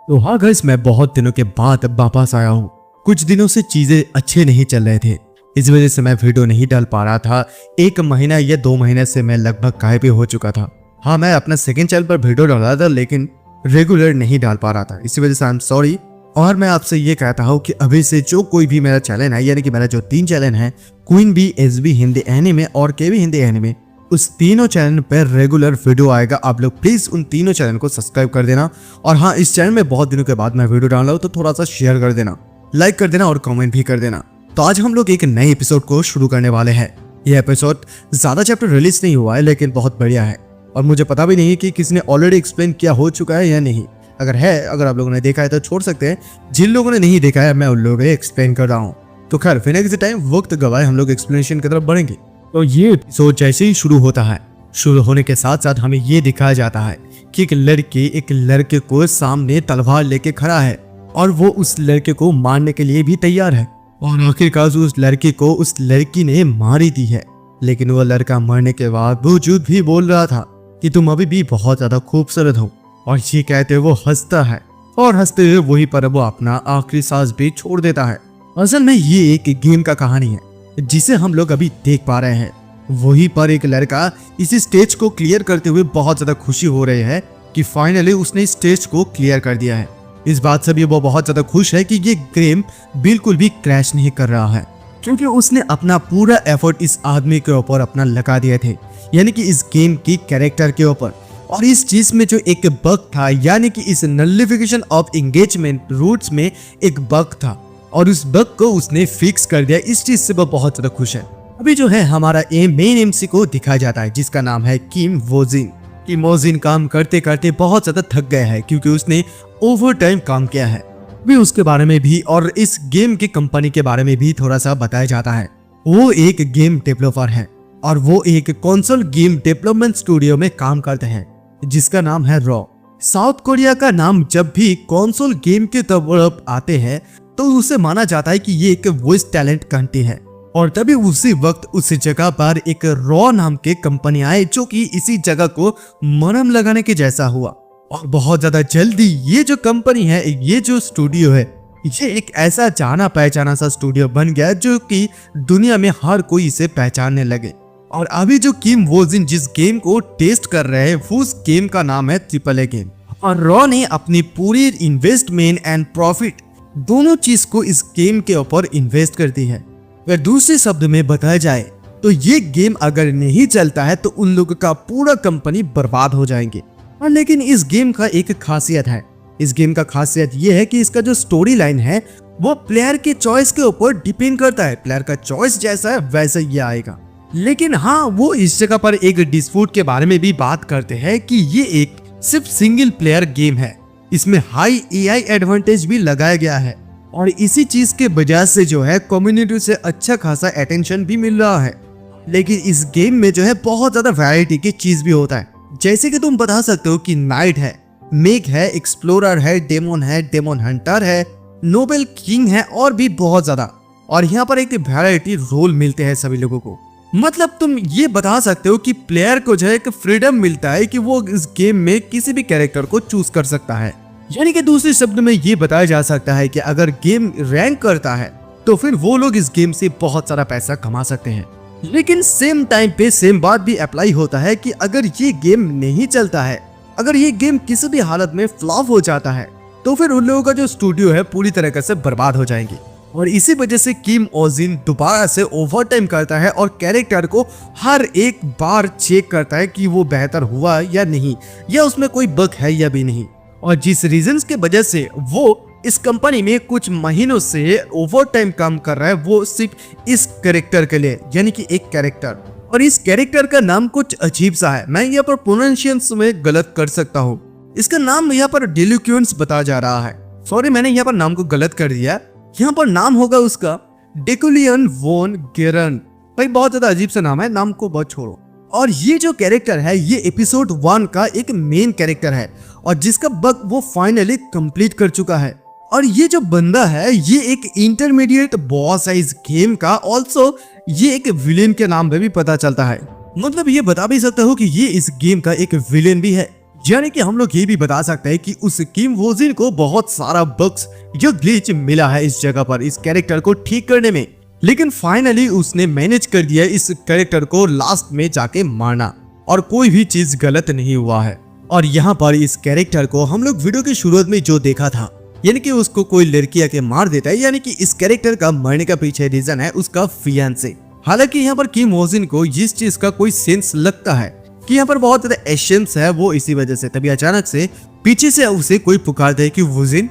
तो हाँ गाइस, मैं बहुत दिनों के बाद वापस आया हूँ। कुछ दिनों से चीजें अच्छे नहीं चल रहे थे, इस वजह से मैं वीडियो नहीं डाल पा रहा था। 1 महीना या 2 महीने से मैं लगभग गायब भी हो चुका था। हाँ, मैं अपना सेकंड चैनल पर वीडियो डाल रहा था, लेकिन रेगुलर नहीं डाल पा रहा था। इसी वजह से आई एम सॉरी। और मैं आपसे ये कहता हूँ कि अभी से जो कोई भी मेरा चैनल है, यानी कि मेरा जो 3 चैनल है, Queen B, SB Hindi anime और केवी हिंदी एनिमे, उस तीनों चैनल पर रेगुलर वीडियो आएगा। आप लोग प्लीज उन तीनों चैनल को सब्सक्राइब कर देना। और हाँ, इस चैनल में बहुत दिनों के बाद मैं वीडियो डाल रहा हूँ, तो थोड़ा सा शेयर कर देना, लाइक कर देना और कमेंट भी कर देना। तो आज हम लोग एक नए एपिसोड को शुरू करने वाले हैं। यह एपिसोड ज्यादा चैप्टर रिलीज नहीं हुआ है, लेकिन बहुत बढ़िया है। और मुझे पता भी नहीं है कि किसी ने ऑलरेडी एक्सप्लेन किया हो चुका है या नहीं। अगर आप लोगों ने देखा है तो छोड़ सकते हैं। जिन लोगों ने नहीं देखा है, मैं उन लोगों को एक्सप्लेन कर रहा हूँ। तो खैर, बिना किसी टाइम वक्त गवाए हम लोग एक्सप्लेनेशन की तरफ बढ़ेंगे। तो ये एपिसोड जैसे ही शुरू होता है, शुरू होने के साथ साथ हमें ये दिखाया जाता है कि एक लड़की एक लड़के को सामने तलवार लेके खड़ा है और वो उस लड़के को मारने के लिए भी तैयार है। और आखिरकार उस लड़के को उस लड़की ने मार ही दी है। लेकिन वो लड़का मरने के बावजूद भी बोल रहा था कि तुम अभी भी बहुत ज्यादा खूबसूरत हो। और ये कहते वो हंसता है और हंसते हुए वहीं पर वो अपना आखिरी सांस भी छोड़ देता है। असल में ये एक गेम का कहानी है जिसे हम लोग अभी देख पा रहे हैं। वहीं पर एक लड़का इसी स्टेज को क्लियर करते हुए बहुत ज्यादा खुशी हो रही है कि फाइनली उसने इस स्टेज को क्लियर कर दिया है। इस बात से भी वो बहुत ज्यादा खुश है कि ये गेम बिल्कुल भी क्रैश नहीं कर रहा है, क्योंकि उसने अपना पूरा एफर्ट इस आदमी के ऊपर अपना लगा दिए थे, यानी कि इस गेम की कैरेक्टर के ऊपर। और इस चीज में जो एक बग था, यानी कि इस नलिफिकेशन ऑफ एंगेजमेंट रूट्स में एक बग था, और उस बग को उसने फिक्स कर दिया। इस चीज से वो बहुत ज्यादा खुश है। अभी जो है हमारा मेन एमसी को दिखाया जाता है, जिसका नाम है किम वोजिन। किम वोजिन काम करते करते बहुत ज्यादा थक गया है, क्योंकि उसने ओवर टाइम काम किया है। भी उसके बारे में भी और इस गेम की कंपनी के बारे में भी थोड़ा सा बताया जाता है। वो एक गेम डेवलपर है और वो एक कंसोल गेम डेवलपमेंट स्टूडियो में काम करते हैं, जिसका नाम है रॉ। साउथ कोरिया का नाम जब भी कंसोल गेम के तरफ आते हैं तो उसे माना जाता है कि ये एक वॉइस टैलेंट कंट्री है। और तभी उसी वक्त उस जगह पर एक रॉ नाम के कंपनी आए, जो कि इसी जगह को मरहम लगाने के जैसा हुआ। और बहुत ज्यादा जल्दी ये जो कंपनी है, ये जो स्टूडियो है, ये एक ऐसा जाना पहचाना सा स्टूडियो बन गया जो कि दुनिया में हर कोई इसे पहचानने लगे। और अभी जो किम वोजिन जिस गेम को टेस्ट कर रहे हैं, उस गेम का नाम है AAA गेम। और रॉ ने अपनी पूरी इन्वेस्टमेंट एंड प्रॉफिट दोनों चीज को इस गेम के ऊपर इन्वेस्ट कर दी है। अगर दूसरे शब्द में बताया जाए तो ये गेम अगर नहीं चलता है तो उन लोगों का पूरा कंपनी बर्बाद हो जाएंगे। और लेकिन इस गेम का एक खासियत है। इस गेम का खासियत ये है कि इसका जो स्टोरी लाइन है वो प्लेयर के चॉइस के ऊपर डिपेंड करता है। प्लेयर का चॉइस जैसा है वैसा ये आएगा। लेकिन हाँ, वो इस जगह पर एक डिस्प्यूट के बारे में भी बात करते हैं कि ये एक सिर्फ सिंगल प्लेयर गेम है। इसमें हाई AI एडवांटेज भी लगाया गया है और इसी चीज के वजह से जो है कम्युनिटी से अच्छा खासा अटेंशन भी मिल रहा है। लेकिन इस गेम में जो है बहुत ज्यादा वैरायटी की चीज भी होता है, जैसे कि तुम बता सकते हो कि नाइट है, मेग है, एक्सप्लोरर है, डेमन हंटर है, नोबल किंग है और भी बहुत ज्यादा। और यहाँ पर एक वैरायटी रोल मिलते हैं सभी लोगों को। मतलब तुम ये बता सकते हो कि प्लेयर को जो है एक फ्रीडम मिलता है कि वो इस गेम में किसी भी कैरेक्टर को चूज कर सकता है। यानी कि दूसरे शब्द में ये बताया जा सकता है कि अगर गेम रैंक करता है तो फिर वो लोग इस गेम से बहुत सारा पैसा कमा सकते हैं। लेकिन सेम टाइम पे सेम बात भी अप्लाई होता है कि अगर ये गेम नहीं चलता है, अगर ये गेम किसी भी हालत में फ्लॉप हो जाता है, तो फिर उन लोगों का जो स्टूडियो है पूरी तरीके से बर्बाद हो जाएंगे। और इसी वजह से किम वोजिन दोबारा से ओवर टाइम करता है और कैरेक्टर को हर एक बार चेक करता है कि वो बेहतर हुआ या नहीं, या उसमें कोई बग है या भी नहीं। और जिस रीजंस के वजह से वो इस कंपनी में कुछ महीनों से ओवर टाइम काम कर रहा है, वो सिर्फ इस कैरेक्टर के लिए, यानी कि एक कैरेक्टर। और इस कैरेक्टर का नाम कुछ अजीब सा है। मैं यहाँ पर प्रोनाउंसिएशन में गलत कर सकता हूँ। इसका नाम यहाँ पर डेल्यूक्यून्स बताया जा रहा है। सॉरी, मैंने यहाँ पर नाम को गलत कर दिया। यहाँ पर नाम होगा उसका डेकुलियन वोन गेरन। भाई बहुत ज्यादा अजीब सा नाम है, नाम को बहुत छोड़ो। और ये जो कैरेक्टर है ये एपिसोड 1 का एक मेन कैरेक्टर है और जिसका बग वो फाइनली कंप्लीट कर चुका है। और ये जो बंदा है ये एक इंटरमीडिएट बॉस है इस गेम का। ऑल्सो ये एक विलेन के नाम पे भी पता चलता है। मतलब ये बता भी सकता हूँ कि ये इस गेम का एक विलेन भी है। यानी कि हम लोग ये भी बता सकते हैं कि उस किम वोजिन को बहुत सारा बग्स या ग्लिच मिला है इस जगह पर इस कैरेक्टर को ठीक करने में, लेकिन फाइनली उसने मैनेज कर दिया इस कैरेक्टर को लास्ट में जाके मारना और कोई भी चीज गलत नहीं हुआ है। और यहाँ पर इस कैरेक्टर को हम लोग वीडियो की शुरुआत में जो देखा था, यानी कि उसको कोई लड़की आके मार देता है, यानी कि इस कैरेक्टर का मरने का पीछे रीजन है उसका फियांसे। हालांकि यहाँ पर किम वोजिन को इस चीज का कोई सेंस लगता है कि यहाँ पर बहुत ज्यादा एशंस है वो इसी वजह से, तभी अचानक से पीछे से उसे कोई पुकारता है कि वोजिन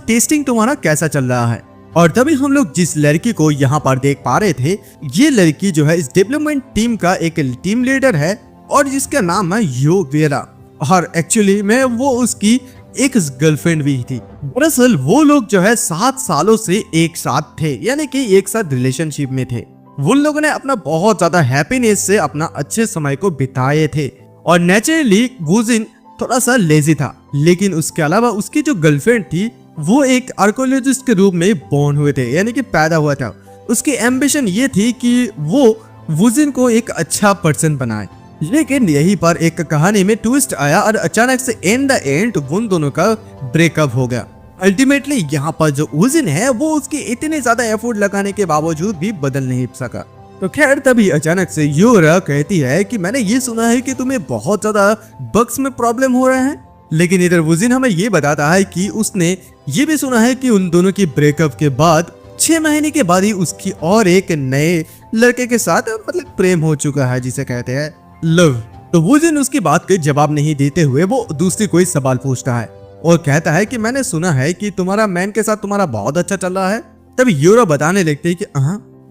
टेस्टिंग तुम्हारा कैसा चल रहा है। और तभी हम लोग जिस लड़की को यहाँ पर देख पा रहे थे, ये लड़की जो है इस डेवलपमेंट टीम का एक टीम लीडर है और जिसका नाम है यो वेरा, और एक्चुअली में वो उसकी एक गर्लफ्रेंड भी थी। दरअसल वो लोग जो है 7 सालों से एक साथ थे, यानी कि एक साथ रिलेशनशिप में थे। उन लोगों ने अपना बहुत ज्यादा हैप्पीनेस से अपना अच्छे समय को बिताए थे और नेचुरली वोजिन थोड़ा सा लेजी था, लेकिन उसके अलावा उसकी जो गर्लफ्रेंड थी वो एक आर्कोलॉजिस्ट के रूप में बोर्न हुए थे, यानी कि पैदा हुआ था। उसकी एम्बिशन ये थी कि वो वोजिन को एक अच्छा पर्सन बनाए, लेकिन यहीं पर एक कहानी में ट्विस्ट आया और अचानक से इन द एंड उन दोनों का ब्रेकअप हो गया। अल्टीमेटली यहाँ पर जो वोजिन है वो उसके इतने ज्यादा एफर्ट लगाने के बावजूद भी बदल नहीं सका। तो खैर तभी अचानक से योरा कहती है कि मैंने ये सुना है कि तुम्हें बहुत ज्यादा बग्स में प्रॉब्लम हो रहे हैं, लेकिन इधर वोजिन हमें ये बताता है कि उसने ये भी सुना है कि उन दोनों की ब्रेकअप के बाद 6 महीने के बाद ही उसकी और एक नए लड़के के साथ मतलब प्रेम हो चुका है, जिसे कहते हैं लव। तो वोजिन उसकी बात के जवाब नहीं देते हुए वो दूसरी कोई सवाल पूछता है और कहता है कि मैंने सुना है कि तुम्हारा मैन के साथ तुम्हारा बहुत अच्छा चल रहा है। तभी यूरो बताने लगते हैं कि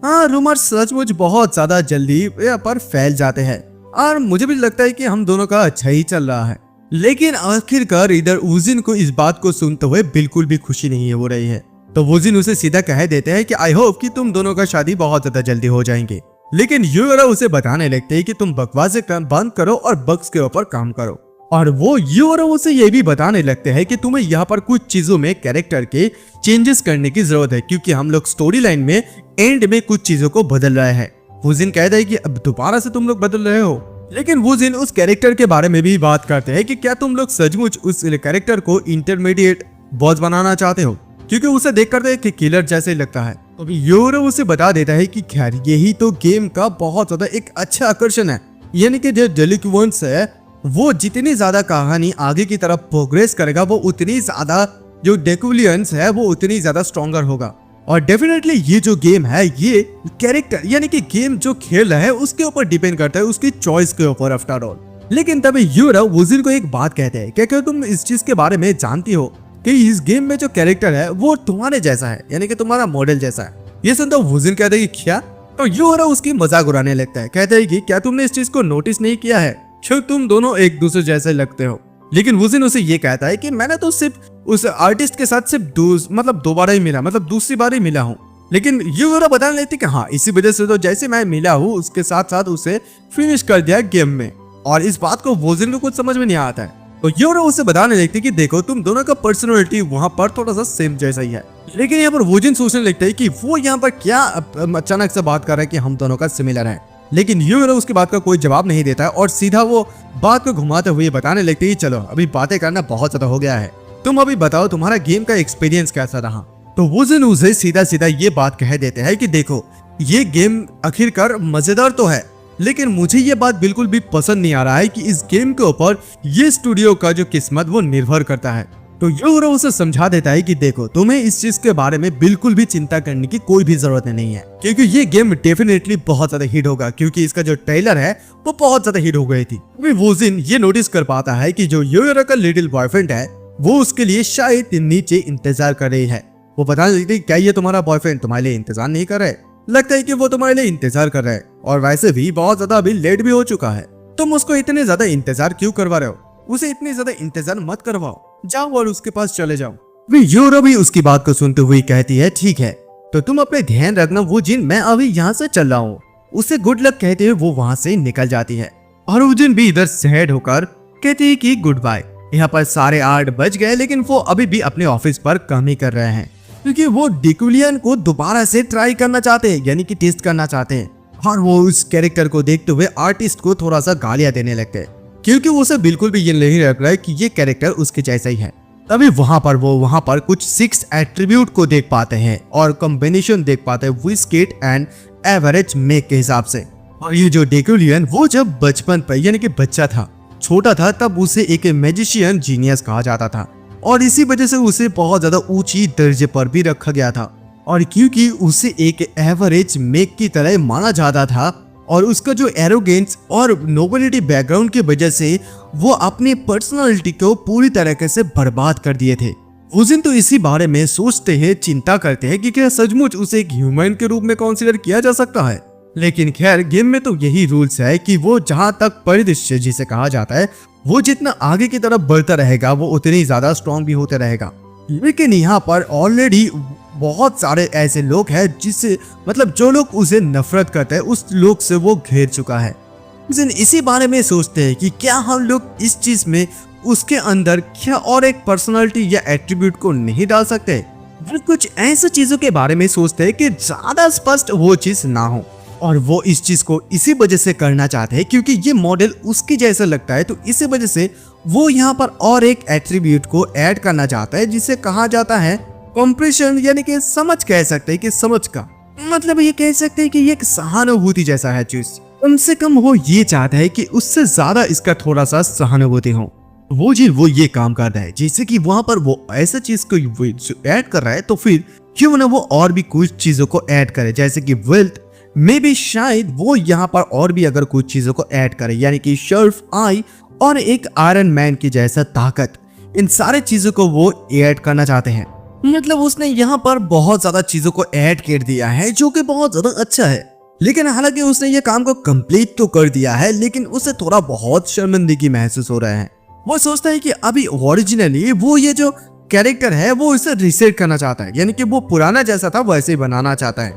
हाँ रूमर सचमुच बहुत ज्यादा जल्दी पर फैल जाते हैं और मुझे भी लगता है कि हम दोनों का अच्छा ही चल रहा है। लेकिन आखिरकार इधर वोजिन को इस बात को सुनते हुए बिल्कुल भी खुशी नहीं हो रही है। तो वोजिन उसे सीधा कह देते हैं कि आई होप कि तुम दोनों का शादी बहुत ज्यादा जल्दी हो जाएंगे। लेकिन यूरो उसे बताने लगते हैं कि तुम बकवासें बंद करो और बग्स के ऊपर काम करो। और वो यूरो उसे ये भी बताने लगते हैं कि तुम्हें यहाँ पर कुछ चीजों में कैरेक्टर के चेंजेस करने की जरूरत है, क्योंकि हम लोग स्टोरी लाइन में एंड में कुछ चीजों को बदल रहे हैं। वोजिन कहता है कि अब दोबारा से तुम लोग बदल रहे हो, लेकिन वोजिन उस कैरेक्टर के बारे में भी बात करते हैं कि क्या तुम लोग सचमुच उस कैरेक्टर को इंटरमीडिएट बॉस बनाना चाहते हो, क्योंकि उसे देख कर कि किलर जैसे लगता है। तो यूरो उसे बता देता है कि खैर यही तो गेम का बहुत ज्यादा एक अच्छा आकर्षण है, यानी कि जो डेलिक्वेंट्स है वो जितनी ज्यादा कहानी आगे की तरफ प्रोग्रेस करेगा वो उतनी ज्यादा जो डेकुलियंस है वो उतनी ज्यादा स्ट्रॉन्गर होगा। और डेफिनेटली ये जो गेम है ये कैरेक्टर यानी कि गेम जो खेल रहा है उसके ऊपर डिपेंड करता है, उसकी चॉइस के ऊपर आफ्टर ऑल। लेकिन तभी यूरो वोजिन को एक बात कहते हैं, क्या तुम इस चीज के बारे में जानती हो कि इस गेम में जो कैरेक्टर है वो तुम्हारे जैसा है, यानी कि तुम्हारा मॉडल जैसा है। ये सुनता वोजिन कहता है कि क्या? तो यूरो उसकी मजाक उड़ाने लगता है, कहता है कि क्या तुमने इस चीज को नोटिस नहीं किया है, क्यों तुम दोनों एक दूसरे जैसे लगते हो। लेकिन वोजिन उसे ये कहता है कि मैंने तो सिर्फ उस आर्टिस्ट के साथ सिर्फ दोबारा ही मिला, मतलब दूसरी बार ही मिला हूँ। लेकिन यूरो बताने लगती कि हाँ इसी वजह से तो जैसे मैं मिला हूँ उसके साथ साथ उसे फिनिश कर दिया गेम में। और इस बात को वोजिन को कुछ समझ में नहीं आता है। तो यूरो उसे बताने लगती कि देखो तुम दोनों का पर्सनालिटी वहाँ पर थोड़ा सा सेम जैसा ही है। लेकिन यहाँ पर वोजिन सोचने लगता है कि वो यहाँ पर क्या अचानक से बात कर रहा है कि हम दोनों का सिमिलर है। लेकिन यूरो उसकी बात का कोई जवाब नहीं देता है और सीधा वो बात को घुमाते हुए बताने लगती है चलो अभी बातें करना बहुत ज्यादा हो गया है, तुम अभी बताओ तुम्हारा गेम का एक्सपीरियंस कैसा रहा। तो वोजिन उसे सीधा सीधा ये बात कह देते हैं कि देखो ये गेम आखिरकार मजेदार तो है, लेकिन मुझे ये बात बिल्कुल भी पसंद नहीं आ रहा है कि इस गेम के ऊपर ये स्टूडियो का जो किस्मत वो निर्भर करता है। तो यूरो उसे समझा देता है कि देखो तुम्हें इस चीज के बारे में बिल्कुल भी चिंता करने की कोई भी जरूरत नहीं है, क्योंकि ये गेम डेफिनेटली बहुत ज्यादा हिट होगा, क्योंकि इसका जो ट्रेलर है वो बहुत ज्यादा हिट हो गई थी। वोजिन ये नोटिस कर पाता है कि जो यूरो का लिटिल बॉयफ्रेंड है वो उसके लिए शायद नीचे इंतजार कर रही है। वो बताने लगती है क्या ये तुम्हारा बॉयफ्रेंड तुम्हारे लिए इंतजार नहीं कर रहे? लगता है कि वो तुम्हारे लिए इंतजार कर रहा है और वैसे भी बहुत ज्यादा अभी लेट भी हो चुका है, तुम उसको इतने ज्यादा इंतजार क्यों करवा रहे हो? उसे इतनी ज्यादा इंतजार मत करवाओ, जाओ और उसके पास चले जाओ। यूरो भी उसकी बात को सुनते हुए कहती है ठीक है तो तुम अपने ध्यान रखना वोजिन, मैं अभी यहाँ से चल रहा हूँ। उसे गुड लक कहते हुए वो वहाँ से निकल जाती है और वोजिन भी इधर सैड होकर कहती है कि गुड बाय। यहाँ पर 8:30 बज गए, लेकिन वो अभी भी अपने ऑफिस पर काम ही कर रहे हैं, क्योंकि वो डिकुलियन को दोबारा से ट्राई करना चाहते हैं, यानी कि टेस्ट करना चाहते हैं। और वो उस कैरेक्टर को देखते हुए आर्टिस्ट को थोड़ा सा गालियां देने लगते हैं। क्योंकि उसे बिल्कुल भी ये नहीं लग रहा है कि ये कैरेक्टर उसके जैसा ही है। तभी वहां पर कुछ 6 एट्रीब्यूट को देख पाते हैं और कॉम्बिनेशन देख पाते हैं विस्केट एंड एवरेज मेक के हिसाब से। और ये जो डेकुलियन वो जब बचपन पर यानी कि बच्चा था, छोटा था, तब उसे एक मैजिशियन जीनियस कहा जाता था और इसी वजह से उसे बहुत ज्यादा ऊंची दर्जे पर भी रखा गया था। और क्योंकि उसे एक एवरेज मेक की तरह माना जाता था और उसका जो एरोगेंस और नोबिलिटी बैकग्राउंड की वजह से वो अपनी पर्सनालिटी को पूरी तरीके से बर्बाद कर दिए थे। वुजिन तो इसी बारे में सोचते हैं, चिंता करते हैं कि क्या सचमुच उसे एक ह्यूमन के रूप में कंसीडर किया जा सकता है। लेकिन खैर गेम में तो यही रूल्स है कि वो जहां तक परिदृश्य जिसे कहा जाता है, वो जितना आगे की तरफ बढ़ता रहेगा वो उतनी ज्यादा स्ट्रॉन्ग भी होते रहेगा। लेकिन यहाँ पर ऑलरेडी बहुत सारे ऐसे लोग हैं जिससे मतलब जो लोग उसे नफरत करते हैं उस लोग से वो घेर चुका है। लेकिन इसी बारे में सोचते हैं कि क्या हम लोग इस चीज में उसके अंदर क्या और एक पर्सनालिटी या एट्रीब्यूट को नहीं डाल सकते। वो कुछ ऐसी चीजों के बारे में सोचते हैं कि ज्यादा स्पष्ट वो चीज ना हो और वो इस चीज को इसी वजह से करना चाहते हैं क्योंकि ये मॉडल उसकी जैसा लगता है। तो इसी वजह से वो यहाँ पर और एक एट्रीब्यूट को ऐड करना चाहता है जिसे कहा जाता है कॉम्प्रेशन, यानी कि समझ कह सकते हैं कि समझ का मतलब ये कह सकते हैं कि ये एक सहानुभूति जैसा है चीज। कम से कम वो ये चाहता है कि उससे ज्यादा इसका थोड़ा सा सहानुभूति हो। वो ये काम कर रहा है जैसे कि वहां पर वो ऐसा चीज को ऐड कर रहा है तो फिर क्यों ना वो और भी कुछ चीजों को ऐड करे, जैसे कि वेल्थ में भी शायद वो यहाँ पर और भी अगर कुछ चीजों को ऐड करे, यानी कि शर्फ आई और एक आयरन मैन की जैसा ताकत, इन सारे चीजों को वो ऐड करना चाहते हैं। मतलब उसने यहाँ पर बहुत ज्यादा चीजों को ऐड कर दिया है जो कि बहुत ज्यादा अच्छा है। लेकिन हालांकि उसने ये काम को कंप्लीट तो कर दिया है लेकिन उसे थोड़ा बहुत शर्मिंदगी महसूस हो रहा है। वो सोचता है कि अभी ओरिजिनली वो ये जो कैरेक्टर है वो इसे रीसेट करना चाहता है, यानी कि वो पुराना जैसा था वैसे ही बनाना चाहता है।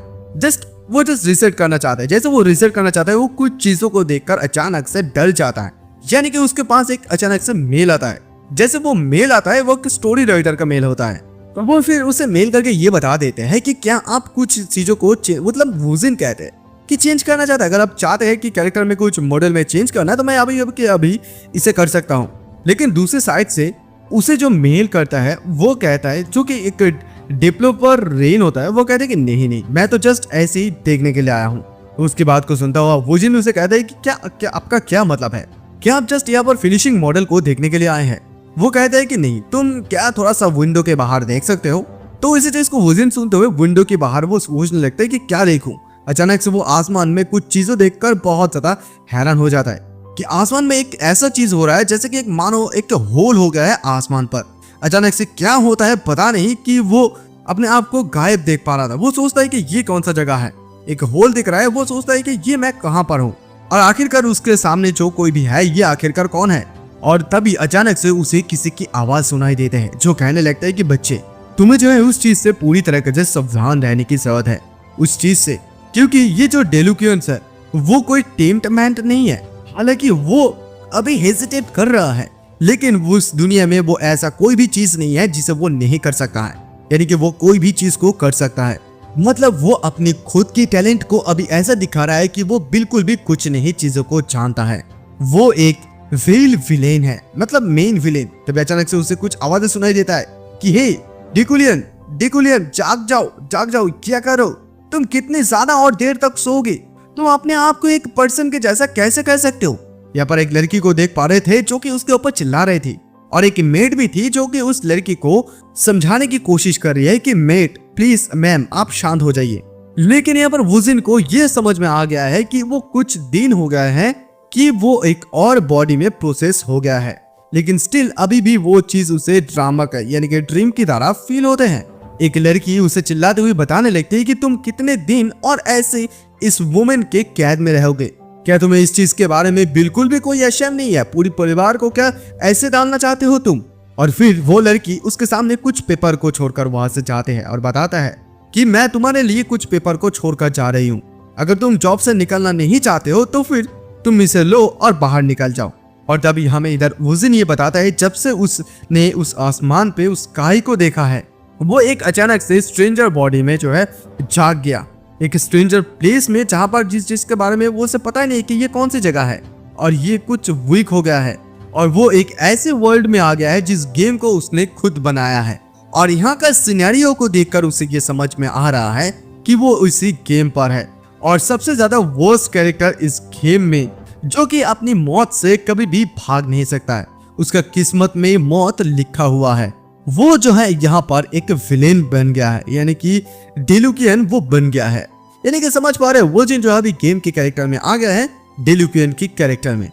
वो जस्ट रीसेट करना चाहता है। जैसे वो रीसेट करना चाहता है वो कुछ चीजों को देखकर अचानक से डर जाता है, यानी कि उसके पास एक अचानक से मेल आता है। जैसे वो मेल आता है वो स्टोरी राइटर का मेल होता है, तो वो फिर उसे मेल करके ये बता देते हैं कि क्या आप कुछ चीजों को मतलब वुजिन कहते हैं कि चेंज करना चाहता है। अगर आप चाहते हैं कि कैरेक्टर में कुछ मॉडल में चेंज करना है तो मैं अभी इसे कर सकता हूँ। लेकिन दूसरे साइड से उसे जो मेल करता है वो कहता है, जो कि एक डेवलपर रेन होता है, वो कहते हैं कि नहीं मैं तो जस्ट ऐसे ही देखने के लिए आया हूँ। उसकी बात को सुनता हुआ वुजिन उसे कहता है कि क्या आपका क्या मतलब है, क्या आप जस्ट यहाँ पर फिनिशिंग मॉडल को देखने के लिए आए हैं। वो कहता है कि नहीं, तुम क्या थोड़ा सा विंडो के बाहर देख सकते हो। तो इसी चीज को वुजिन सुनते हुए विंडो के बाहर वो सोचने लगता है कि क्या देखूं। अचानक से वो आसमान में कुछ चीजें देखकर बहुत ज्यादा हैरान हो जाता है कि आसमान में एक ऐसा चीज हो रहा है जैसे कि एक मानो एक होल हो गया है आसमान पर। अचानक से क्या होता है पता नहीं कि वो अपने आप को गायब देख पा रहा था। वो सोचता है कि ये कौन सा जगह है, एक होल दिख रहा है। वो सोचता है कि ये मैं कहाँ पर हूँ और आखिरकार उसके सामने जो कोई भी है ये आखिरकार कौन है। और तभी अचानक से उसे किसी की आवाज सुनाई देते हैं जो कहने लगता है कि बच्चे, तुम्हें जो है उस चीज से पूरी तरह से सावधान रहने की जरूरत है, उस चीज से, क्योंकि ये जो डेलुकियंस है वो कोई टेम्परमेंट नहीं है। हालांकि वो अभी हेजिटेट कर रहा है लेकिन उस दुनिया में वो ऐसा कोई भी चीज नहीं है जिसे वो नहीं कर सकता है, यानी कि वो कोई भी चीज को कर सकता है। मतलब वो अपनी खुद की टैलेंट को अभी ऐसा दिखा रहा है कि वो बिल्कुल भी कुछ नहीं चीजों को जानता है। वो एक रियल विलेन है, मतलब मेन विलेन। तभी अचानक से उसे कुछ आवाजें सुनाई देता है कि हे डेकुलियन जाग जाओ, क्या करो, तुम कितने ज्यादा और देर तक सोओगे, तुम अपने आप को एक पर्सन के जैसा कैसे कह सकते हो। यहाँ पर एक लड़की को देख पा रहे थे जो कि उसके ऊपर चिल्ला रही थी और एक मेड भी थी जो कि उस लड़की को समझाने की कोशिश कर रही है कि मेड प्लीज मैम आप शांत हो जाइए। लेकिन यहाँ पर वुजिन को यह समझ में आ गया है कि वो कुछ दिन हो गए हैं कि वो एक और बॉडी में प्रोसेस हो गया है, लेकिन स्टिल अभी भी वो चीज उसे ड्रामा का यानी कि ड्रीम की तरह फील होते हैं। एक लड़की उसे चिल्लाते हुए बताने लगती है कि तुम कितने दिन और ऐसे इस वुमेन के कैद में रहोगे, क्या तुम्हें इस चीज के बारे में बिल्कुल भी कोई एहसास नहीं है, पूरी परिवार को क्या ऐसे डालना चाहते हो तुम। और फिर वो लड़की उसके सामने कुछ पेपर को छोड़कर वहां से जाते हैं और बताता है कि मैं तुम्हारे लिए कुछ पेपर को छोड़कर जा रही हूँ, अगर तुम जॉब से निकलना नहीं चाहते हो तो फिर तुम इसे लो और बाहर निकल जाओ। और तभी हमें इधर वुजिन ये बताता है जब से उसने उस आसमान पे उस काई को देखा है वो एक अचानक से स्ट्रेंजर बॉडी में जो है जाग गया, एक स्ट्रेंजर प्लेस में जहां पर जिस चीज के बारे में वो उसे पता ही नहीं कि ये कौन सी जगह है। और ये कुछ वीक हो गया है और वो एक ऐसे वर्ल्ड में आ गया है जिस गेम को उसने खुद बनाया है। और यहाँ का सिनेरियो को देखकर उसे ये समझ में आ रहा है कि वो उसी गेम पर है और सबसे ज्यादा वर्स्ट कैरेक्टर इस गेम में, जो कि अपनी मौत से कभी भी भाग नहीं सकता है। उसका किस्मत में मौत लिखा हुआ है। वो जो है यहाँ पर एक विलेन बन गया है, यानी कि डेलुकियन वो बन गया है। यानी कि समझ पा रहे हैं, वो जिन जो अभी गेम के कैरेक्टर में आ गया है डेलुकियन की कैरेक्टर में।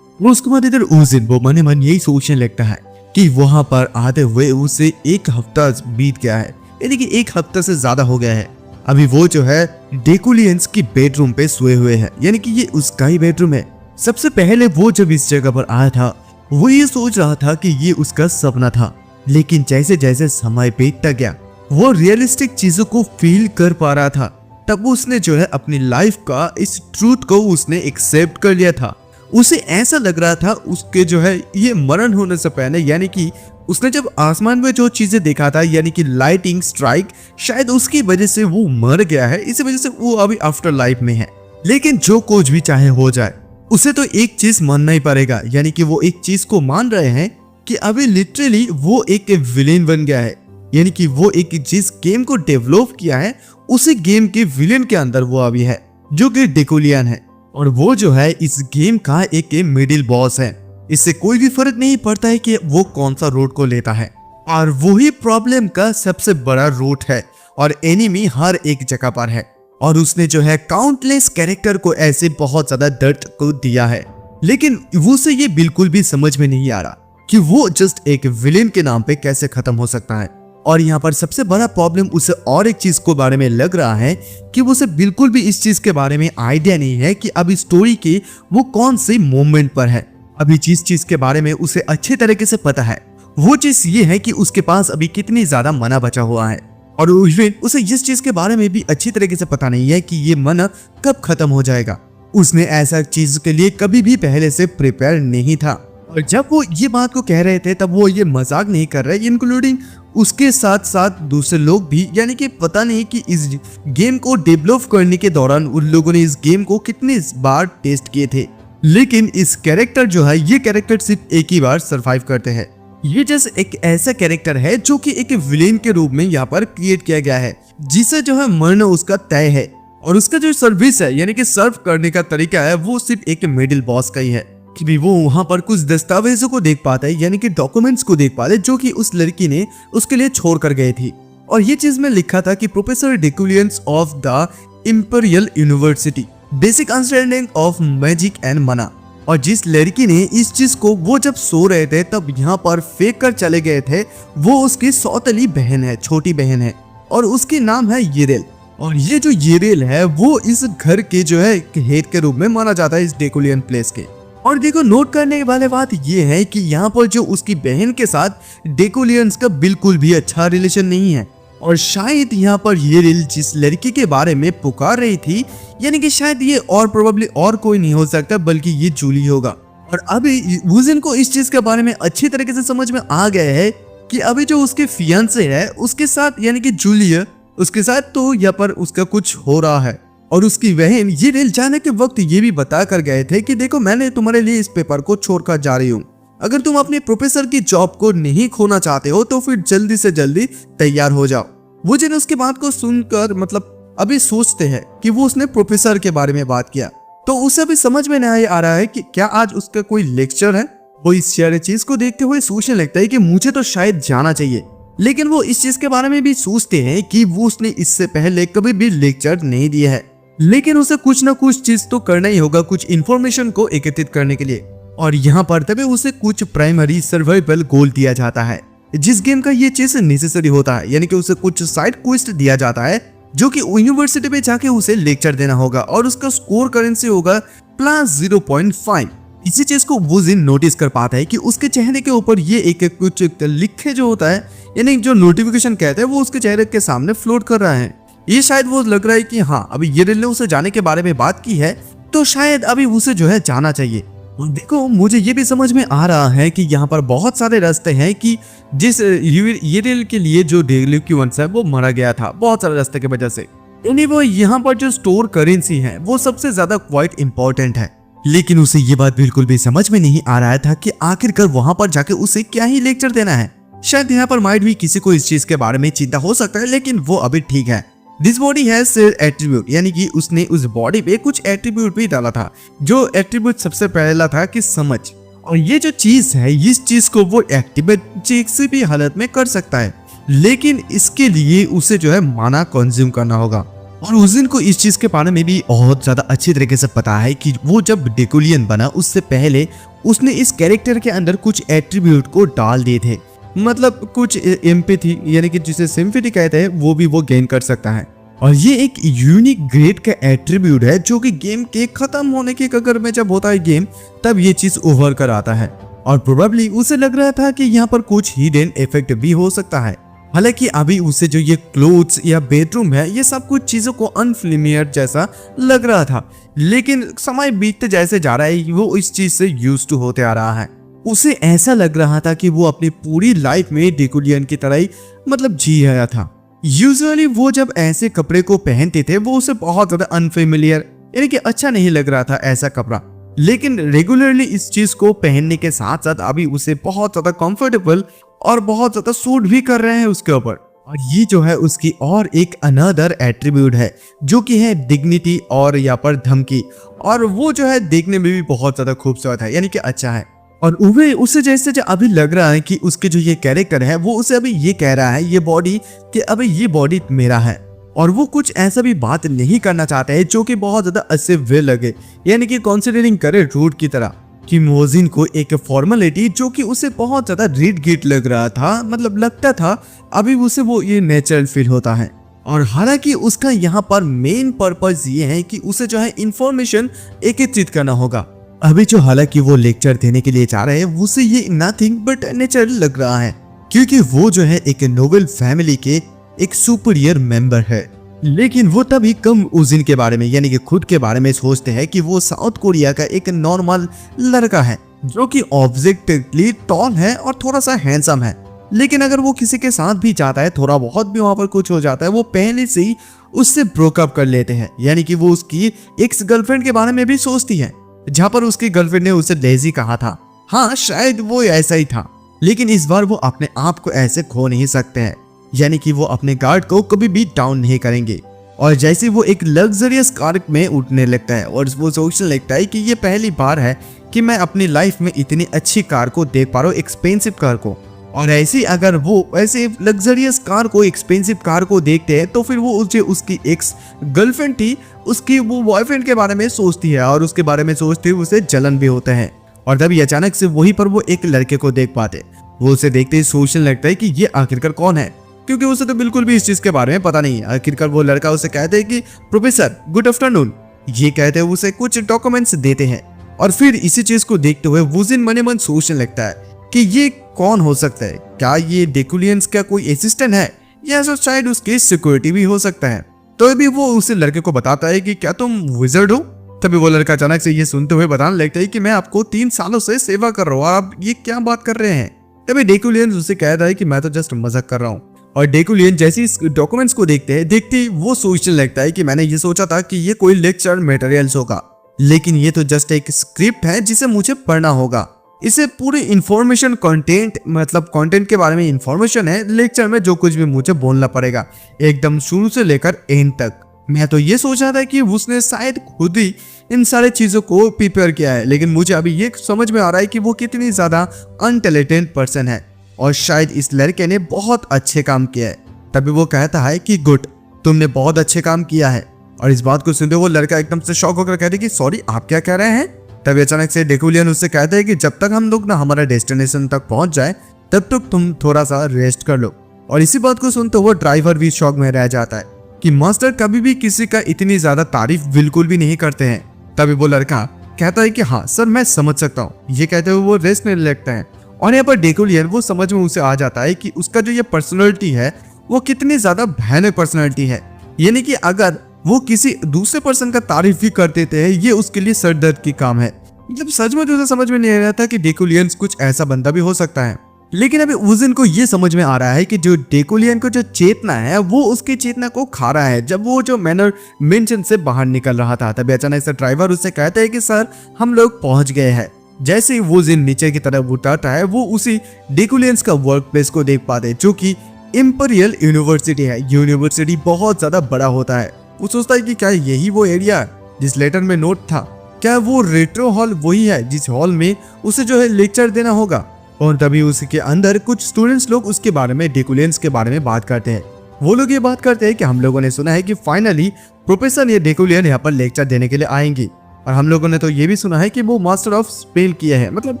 उसके बाद इधर उजिन वो मन मन यही सोचने लगता है कि वहां पर आते हुए उसे एक हफ्ता बीत गया है, यानी कि एक हफ्ता से ज्यादा हो गया है। अभी वो जो है डेकुलियंस की बेडरूम पे सोए हुए है, यानी कि ये उसका ही बेडरूम है। सबसे पहले वो जब इस जगह पर आया था वो ये सोच रहा था कि ये उसका सपना था, लेकिन जैसे जैसे समय बीतता गया वो रियलिस्टिक चीजों को फील कर पा रहा था। तब उसने जो है अपनी लाइफ का इस ट्रूथ को उसने एक्सेप्ट कर लिया था। उसे ऐसा लग रहा था उसके जो है ये मरण होने से पहले, यानी कि उसने जब आसमान में जो चीजें देखा था, यानी कि लाइटिंग स्ट्राइक, शायद उसकी वजह से वो मर गया है, इसी वजह से वो अभी आफ्टर लाइफ में है। लेकिन जो कुछ भी चाहे हो जाए, उसे तो एक चीज मानना ही पड़ेगा, यानी कि वो एक चीज को मान रहे हैं कि अभी लिटरली वो एक विलेन बन गया है। यानी कि वो एक जिस गेम को डेवलप किया है उसी गेम के विलेन के अंदर वो अभी है, जो कि डेकुलियन है। और वो जो है इस गेम का एक मिडिल बॉस है। इससे कोई भी फर्क नहीं पड़ता है कि वो कौन सा रूट को लेता है, और वही प्रॉब्लम का सबसे बड़ा रूट है और एनिमी हर एक जगह पर है। और उसने जो है काउंटलेस कैरेक्टर को ऐसे बहुत ज्यादा दर्द को दिया है, लेकिन उसे ये बिल्कुल भी समझ में नहीं आ रहा कि वो जस्ट एक विलेन के नाम पे कैसे खत्म हो सकता है। और यहाँ पर सबसे बड़ा प्रॉब्लम उसे और एक चीज को बारे में लग रहा है कि उसे बिल्कुल भी इस चीज के बारे में आइडिया नहीं है कि अभी स्टोरी के वो कौन सी मोमेंट पर है। अभी जिस चीज के बारे में उसे अच्छे तरीके से पता है वो चीज ये है कि उसके पास अभी कितनी ज्यादा मना बचा हुआ है, और उसे इस चीज के बारे में भी अच्छी तरीके से पता नहीं है कि ये मना कब खत्म हो जाएगा। उसने ऐसा चीज के लिए कभी भी पहले से प्रिपेयर नहीं था। और जब वो ये बात को कह रहे थे तब वो ये मजाक नहीं कर रहे, इंक्लूडिंग उसके साथ साथ दूसरे लोग भी। यानी कि पता नहीं कि इस गेम को डेवलप करने के दौरान उन लोगों ने इस गेम को कितनी बार टेस्ट किए थे, लेकिन इस कैरेक्टर जो है ये कैरेक्टर सिर्फ एक ही बार सरवाइव करते हैं। ये जैसे एक ऐसा कैरेक्टर है जो कि एक विलेन के रूप में यहाँ पर क्रिएट किया गया है, जिसे जो है मरना उसका तय है। और उसका जो सर्विस है, यानी कि सर्व करने का तरीका है, वो सिर्फ एक मिडिल बॉस का ही है कि भी वो वहां पर कुछ दस्तावेजों को देख पाता है, यानी कि डॉक्यूमेंट्स को देख पाता है जो कि उस लड़की ने उसके लिए छोड़ कर गई थी। और ये चीज में लिखा था कि professor Deculians of the imperial university, basic understanding of magic and mana. और जिस लड़की ने इस चीज को वो जब सो रहे थे तब यहाँ पर फेंक कर चले गए थे, वो उसकी सौतेली बहन है, छोटी बहन है, और उसकी नाम है येरेल। और ये जो येरेल है वो इस घर के जो है हेड के रूप में माना जाता है इस डेकुलियन प्लेस के। और देखो नोट करने वाली बात ये है कि यहाँ पर जो उसकी बहन के साथ डेकुलियंस का बिल्कुल भी अच्छा रिलेशन नहीं है। और शायद यहाँ पर येरेल जिस लड़की के बारे में पुकार रही थी, यानी कि शायद ये और प्रोबेबली और कोई नहीं हो सकता बल्कि ये जूली होगा। और अभी वुजिन को इस चीज के बारे में अच्छी तरीके से समझ में आ गया है कि अभी जो उसके फियांसे है उसके साथ, यानी कि जूली है, उसके साथ तो यहाँ पर उसका कुछ हो रहा है। और उसकी बहन येरेल जाने के वक्त ये भी बता कर गए थे कि देखो मैंने तुम्हारे लिए इस पेपर को छोड़कर जा रही हूँ, अगर तुम अपने प्रोफेसर की जॉब को नहीं खोना चाहते हो तो फिर जल्दी से जल्दी तैयार हो जाओ। वो जिन उसकी बात को सुनकर मतलब अभी सोचते हैं कि वो उसने प्रोफेसर के बारे में बात किया, तो उसे भी समझ में नहीं आ रहा है कि क्या आज उसका कोई लेक्चर है। वो इस सारे चीज को देखते हुए सोचने लगता है कि मुझे तो शायद जाना चाहिए, लेकिन वो इस चीज के बारे में भी सोचते हैं कि वो उसने इससे पहले कभी भी लेक्चर नहीं दिया है, लेकिन उसे कुछ ना कुछ चीज तो करना ही होगा कुछ इन्फॉर्मेशन को एकत्रित करने के लिए। और यहाँ पर तभी उसे कुछ प्राइमरी सर्वाइवल गोल दिया जाता है जिस गेम का ये चीज नेसेसरी होता है, यानी कि उसे कुछ साइड क्वेस्ट दिया जाता है जो कि यूनिवर्सिटी में जाके उसे लेक्चर देना होगा और उसका स्कोर करेंसी होगा +0.5। इसी चीज को वो जिन नोटिस कर पाता है कि उसके चेहरे के ऊपर ये एक कुछ लिखे जो होता है, यानी जो नोटिफिकेशन कहते हैं, वो उसके चेहरे के सामने फ्लोट कर रहा है। ये शायद वो लग रहा है कि हाँ अभी येरेल ने उसे जाने के बारे में बात की है तो शायद अभी उसे जो है जाना चाहिए। देखो मुझे ये भी समझ में आ रहा है कि यहाँ पर बहुत सारे रास्ते हैं कि जिस येरेल के लिए जो डेकुलियंस है वो मारा गया था बहुत सारे रास्ते की वजह से। यानी वो यहाँ पर जो स्टोर करेंसी है वो सबसे ज्यादा क्वाइट इंपॉर्टेंट है, लेकिन उसे ये बात बिल्कुल भी समझ में नहीं आ रहा था कि आखिरकार वहां पर जाके उसे क्या ही लेक्चर देना है। शायद यहाँ पर माइट भी किसी को इस चीज के बारे में चिंता हो सकता है, लेकिन वो अभी ठीक है। दिस बॉडी हैज एट्रीब्यूट, यानी कि उसने उस बॉडी पे कुछ एट्रीब्यूट भी डाला था। जो एट्रीब्यूट सबसे पहला था कि समझ, और ये जो चीज है इस चीज को वो एक्टिवेट किसी भी हालत में कर सकता है, लेकिन इसके लिए उसे जो है माना कंज्यूम करना होगा। और उस दिन को इस चीज के बारे में भी बहुत ज्यादा अच्छी तरीके से पता है कि वो जब डेकुलियन बना उससे पहले उसने इस कैरेक्टर के अंदर कुछ एट्रीब्यूट को डाल दिए थे, मतलब कुछ एम्पैथी यानी कि जिसे सिंपैथी कहते हैं वो भी वो गेन कर सकता है। और ये एक यूनिक ग्रेड का एट्रीब्यूट है जो कि गेम के खत्म होने के कगार में जब होता है गेम, तब ये चीज उभर कर आता है। और प्रोबेबली उसे लग रहा था कि यहाँ पर कुछ हिडन इफेक्ट भी हो सकता है। हालांकि अभी उसे जो ये क्लोथ्स या बेडरूम है ये सब कुछ चीजों को अनफेमिलियर जैसा लग रहा था, लेकिन समय बीतते जैसे जा रहा है वो इस चीज से यूज्ड टू होते आ रहा है। उसे ऐसा लग रहा था कि वो अपनी पूरी लाइफ में डेकुलियन की तरह ही मतलब जी आया था। यूजुअली वो जब ऐसे कपड़े को पहनते थे वो उसे बहुत ज्यादा अनफेमिलियर यानी कि अच्छा नहीं लग रहा था ऐसा कपड़ा, लेकिन रेगुलरली इस चीज को पहनने के साथ साथ अभी उसे बहुत ज्यादा कंफर्टेबल और बहुत ज्यादा सूट भी कर रहे हैं उसके ऊपर। और ये जो है उसकी और एक अनदर एट्रीब्यूट है जो कि है डिग्निटी और यहाँ पर धमकी, और वो जो है देखने में भी बहुत ज्यादा खूबसूरत है यानी कि अच्छा है। और उसे जैसे जो अभी लग रहा है कि उसके जो ये कैरेक्टर है वो उसे अभी ये कह रहा है ये बॉडी कि अभी ये बॉडी मेरा है, और वो कुछ ऐसा भी बात नहीं करना चाहते हैं जो कि बहुत ज्यादा असेबल लगे, यानी कि कंसिडरिंग करे रूट की तरह कि मोजिन को एक फॉर्मेलिटी जो कि उसे बहुत ज्यादा रीड गिट लग रहा था, मतलब लगता था अभी उसे वो ये नेचुरल फील होता है। और हालांकि उसका यहाँ पर मेन पर्पस ये है कि उसे जो है इंफॉर्मेशन एकत्रित करना होगा। अभी जो हालांकि वो लेक्चर देने के लिए जा रहे हैं उसे ये नथिंग बट नेचुरल लग रहा है, क्योंकि वो जो है एक नोबल फैमिली के एक सुपीरियर मेंबर है। लेकिन वो तभी कम उजिन के बारे में यानी कि खुद के बारे में सोचते हैं कि वो साउथ कोरिया का एक नॉर्मल लड़का है जो कि ऑब्जेक्टिवली टॉल है और थोड़ा सा हैंडसम है, लेकिन अगर वो किसी के साथ भी जाता है थोड़ा बहुत भी वहां पर कुछ हो जाता है वो पहले से ही उससे ब्रोकअप कर लेते हैं, यानी कि वो उसकी एक्स गर्लफ्रेंड के बारे में भी सोचती है, जहां पर उसकी गर्लफ्रेंड ने उसे लेजी कहा था। हाँ शायद वो ऐसा ही था, लेकिन इस बार वो अपने आप को ऐसे खो नहीं सकते हैं, यानी कि वो अपने गार्ड को कभी भी डाउन नहीं करेंगे। और जैसे वो एक लग्जरियस कार में उठने लगता है और वो सोचने लगता है कि ये पहली बार है कि मैं अपनी लाइफ में इतनी अच्छी कार को देख पा रहा हूँ, एक्सपेंसिव कार को। और ऐसे अगर वो ऐसे लग्जरियस कार को एक्सपेंसिव कार को देखते हैं तो फिर वो उसे उसकी एक्स गर्लफ्रेंड थी उसकी वो बॉयफ्रेंड के बारे में सोचती है, और उसके बारे में सोचते हुए उसे जलन भी होता है। और तभी अचानक से वहीं पर वो एक लड़के को देख पाते, वो उसे देखते ही सोचने लगता है कि ये आखिरकार कौन है, क्योंकि उसे तो बिल्कुल भी इस चीज के बारे में पता नहीं है। आखिरकार वो लड़का उसे कहते हैं कि प्रोफेसर गुड आफ्टरनून, ये कहते हुए उसे कुछ डॉक्यूमेंट्स देते हैं। और फिर इसी चीज को देखते हुए वुजिन मने मन सोचने लगता है कि ये कौन हो सकता है, क्या ये डेकुलियंस का कोई असिस्टेंट है या शायद उसकी सिक्योरिटी भी हो सकता है। तो अभी वो उसे लड़के को बताता है कि क्या तुम विजर्ड हो। तभी वो लड़का अचानक से ये सुनते हुए बताने लगता है कि मैं आपको 3 सालों से सेवा कर रहा हूँ, आप ये क्या बात कर रहे हैं। तभी डेकुलियन उसे कहता है कि मैं तो जस्ट मजाक कर रहा हूँ। और डेकुलियन जैसे इस डॉक्यूमेंट्स को देखते ही वो सोचने लगता है कि मैंने ये सोचा था कि ये कोई लेक्चर मटेरियल्स होगा, लेकिन ये तो जस्ट एक स्क्रिप्ट है जिसे मुझे पढ़ना होगा। इसे पूरी इंफॉर्मेशन कंटेंट मतलब कंटेंट के बारे में इंफॉर्मेशन है, लेक्चर में जो कुछ भी मुझे बोलना पड़ेगा एकदम शुरू से लेकर एंड तक। मैं तो ये सोच रहा था कि उसने शायद खुद ही इन सारे चीजों को प्रिपेयर किया है, लेकिन मुझे अभी ये समझ में आ रहा है कि वो कितनी ज्यादा अनटैलेंटेड पर्सन है और शायद इस लड़के ने बहुत अच्छे काम किया है। तभी वो कहता है कि गुड, तुमने बहुत अच्छे काम किया है। और इस बात को सुनते वो लड़का एकदम से शॉक होकर कहते कि सॉरी आप क्या कह रहे हैं। तभी अचानक से डेकुलियन उससे कहते हैं कि जब तक हम लोग ना हमारा डेस्टिनेशन तक पहुंच जाए तब तक तुम थोड़ा सा रेस्ट कर लो। और इसी बात को सुनते वो ड्राइवर भी शॉक में रह जाता है कि मास्टर कभी भी किसी का इतनी ज्यादा तारीफ बिल्कुल भी नहीं करते हैं। तभी वो लड़का कहता है कि हाँ सर मैं समझ सकता हूँ। ये कहते हुए वो रेस्ट में लगता है। और यहाँ पर डेकुलियन वो समझ में उसे आ जाता है कि उसका जो ये पर्सनैलिटी है वो कितनी ज्यादा भयानक पर्सनैलिटी है, यानी कि अगर वो किसी दूसरे पर्सन का तारीफ भी कर देते हैं ये उसके लिए सर दर्द की काम है। मतलब सच में उसे समझ में नहीं आ रहा था कि डेकुलियंस कुछ ऐसा बंदा भी हो सकता है। लेकिन अभी वुजिन को ये समझ में आ रहा है कि जो डेकुलियन को जो चेतना है वो उसकी चेतना को खा रहा है। जब वो जो मैनर मेंशन से बाहर निकल रहा था तभी अचानक से ड्राइवर उससे कहता है कि सर हम लोग पहुंच गए हैं। जैसे ही वुजिन नीचे की तरफ उतरता है वो उसी डेकुलियंस का वर्क प्लेस को देख पाते हैं जो कि इंपीरियल यूनिवर्सिटी है। यूनिवर्सिटी बहुत ज्यादा बड़ा होता है। वो सोचता है कि क्या यही वो एरिया है जिस लेटर में नोट था, क्या वो रेट्रो हॉल वही है जिस हॉल में उसे जो है लेक्चर देना होगा। और तभी उसके अंदर कुछ स्टूडेंट्स लोग उसके बारे में डेकुलियंस के बारे में बात करते हैं। वो लोग ये बात करते हैं कि हम लोगों ने सुना है कि फाइनली प्रोफेसर ये डेकुलियन यहाँ पर लेक्चर देने के लिए आएंगी, और हम लोगों ने तो ये भी सुना है कि वो मास्टर ऑफ स्पेल किए हैं, मतलब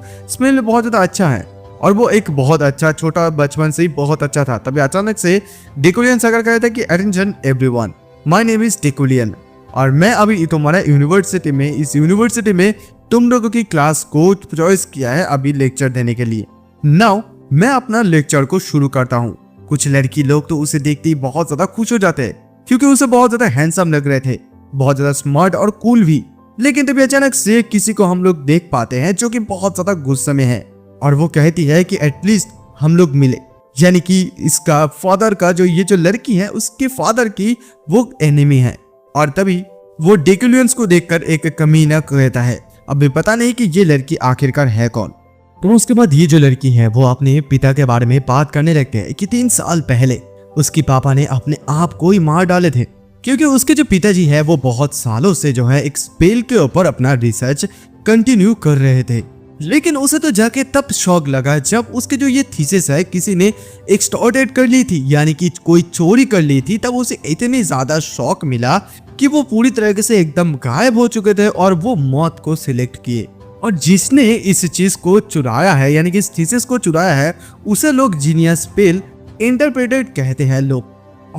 स्पेल में बहुत ज्यादा अच्छा है और वो एक बहुत अच्छा छोटा बचपन से ही बहुत अच्छा था। तभी अचानक से डेकुलियन सागर कहता है कि attention everyone, my name is Deculian और मैं अभी तुम्हारा यूनिवर्सिटी में इस यूनिवर्सिटी में तुम लोगों की क्लास को चॉइस किया है अभी लेक्चर देने के लिए। नाउ मैं अपना लेक्चर को शुरू करता हूँ। कुछ लड़की लोग तो उसे देखते ही बहुत ज्यादा खुश हो जाते हैं क्योंकि उसे बहुत ज्यादा हैंडसम लग रहे थे, बहुत ज्यादा स्मार्ट और कूल भी। लेकिन तभी अचानक से किसी को हम लोग देख पाते हैं जो कि बहुत ज्यादा गुस्से में है और वो कहती है कि एटलीस्ट हम लोग मिले, यानी कि इसका फादर का जो ये जो लड़की है उसके फादर की वो एनिमी है। और तभी वो डेकुलियंस को देखकर एक कमीना कहता है अभी पता नहीं कि ये लड़की आखिरकार है कौन। तो उसके बाद ये जो लड़की है वो अपने पिता के बारे में बात करने लगते हैं कि 3 साल पहले उसके पापा ने अपने आप को ही मार डाले थे क्योंकि उसके जो पिताजी है वो बहुत सालों से जो है एक स्पेल के ऊपर अपना रिसर्च कंटिन्यू कर रहे थे। लेकिन उसे तो जाके तब शौक लगा जब उसके जो ये थीसिस है किसी ने एक्सटॉर्टेड कर ली थी, यानी कि कोई चोरी कर ली थी। तब उसे इतनी ज्यादा शौक मिला कि वो पूरी तरीके से एकदम गायब हो चुके थे और वो मौत को सिलेक्ट किए। और जिसने इस चीज को चुराया है, यानी कि इस थीसिस को चुराया है, उसे लोग जीनियस स्पेल इंटरप्रेटेड कहते हैं लोग,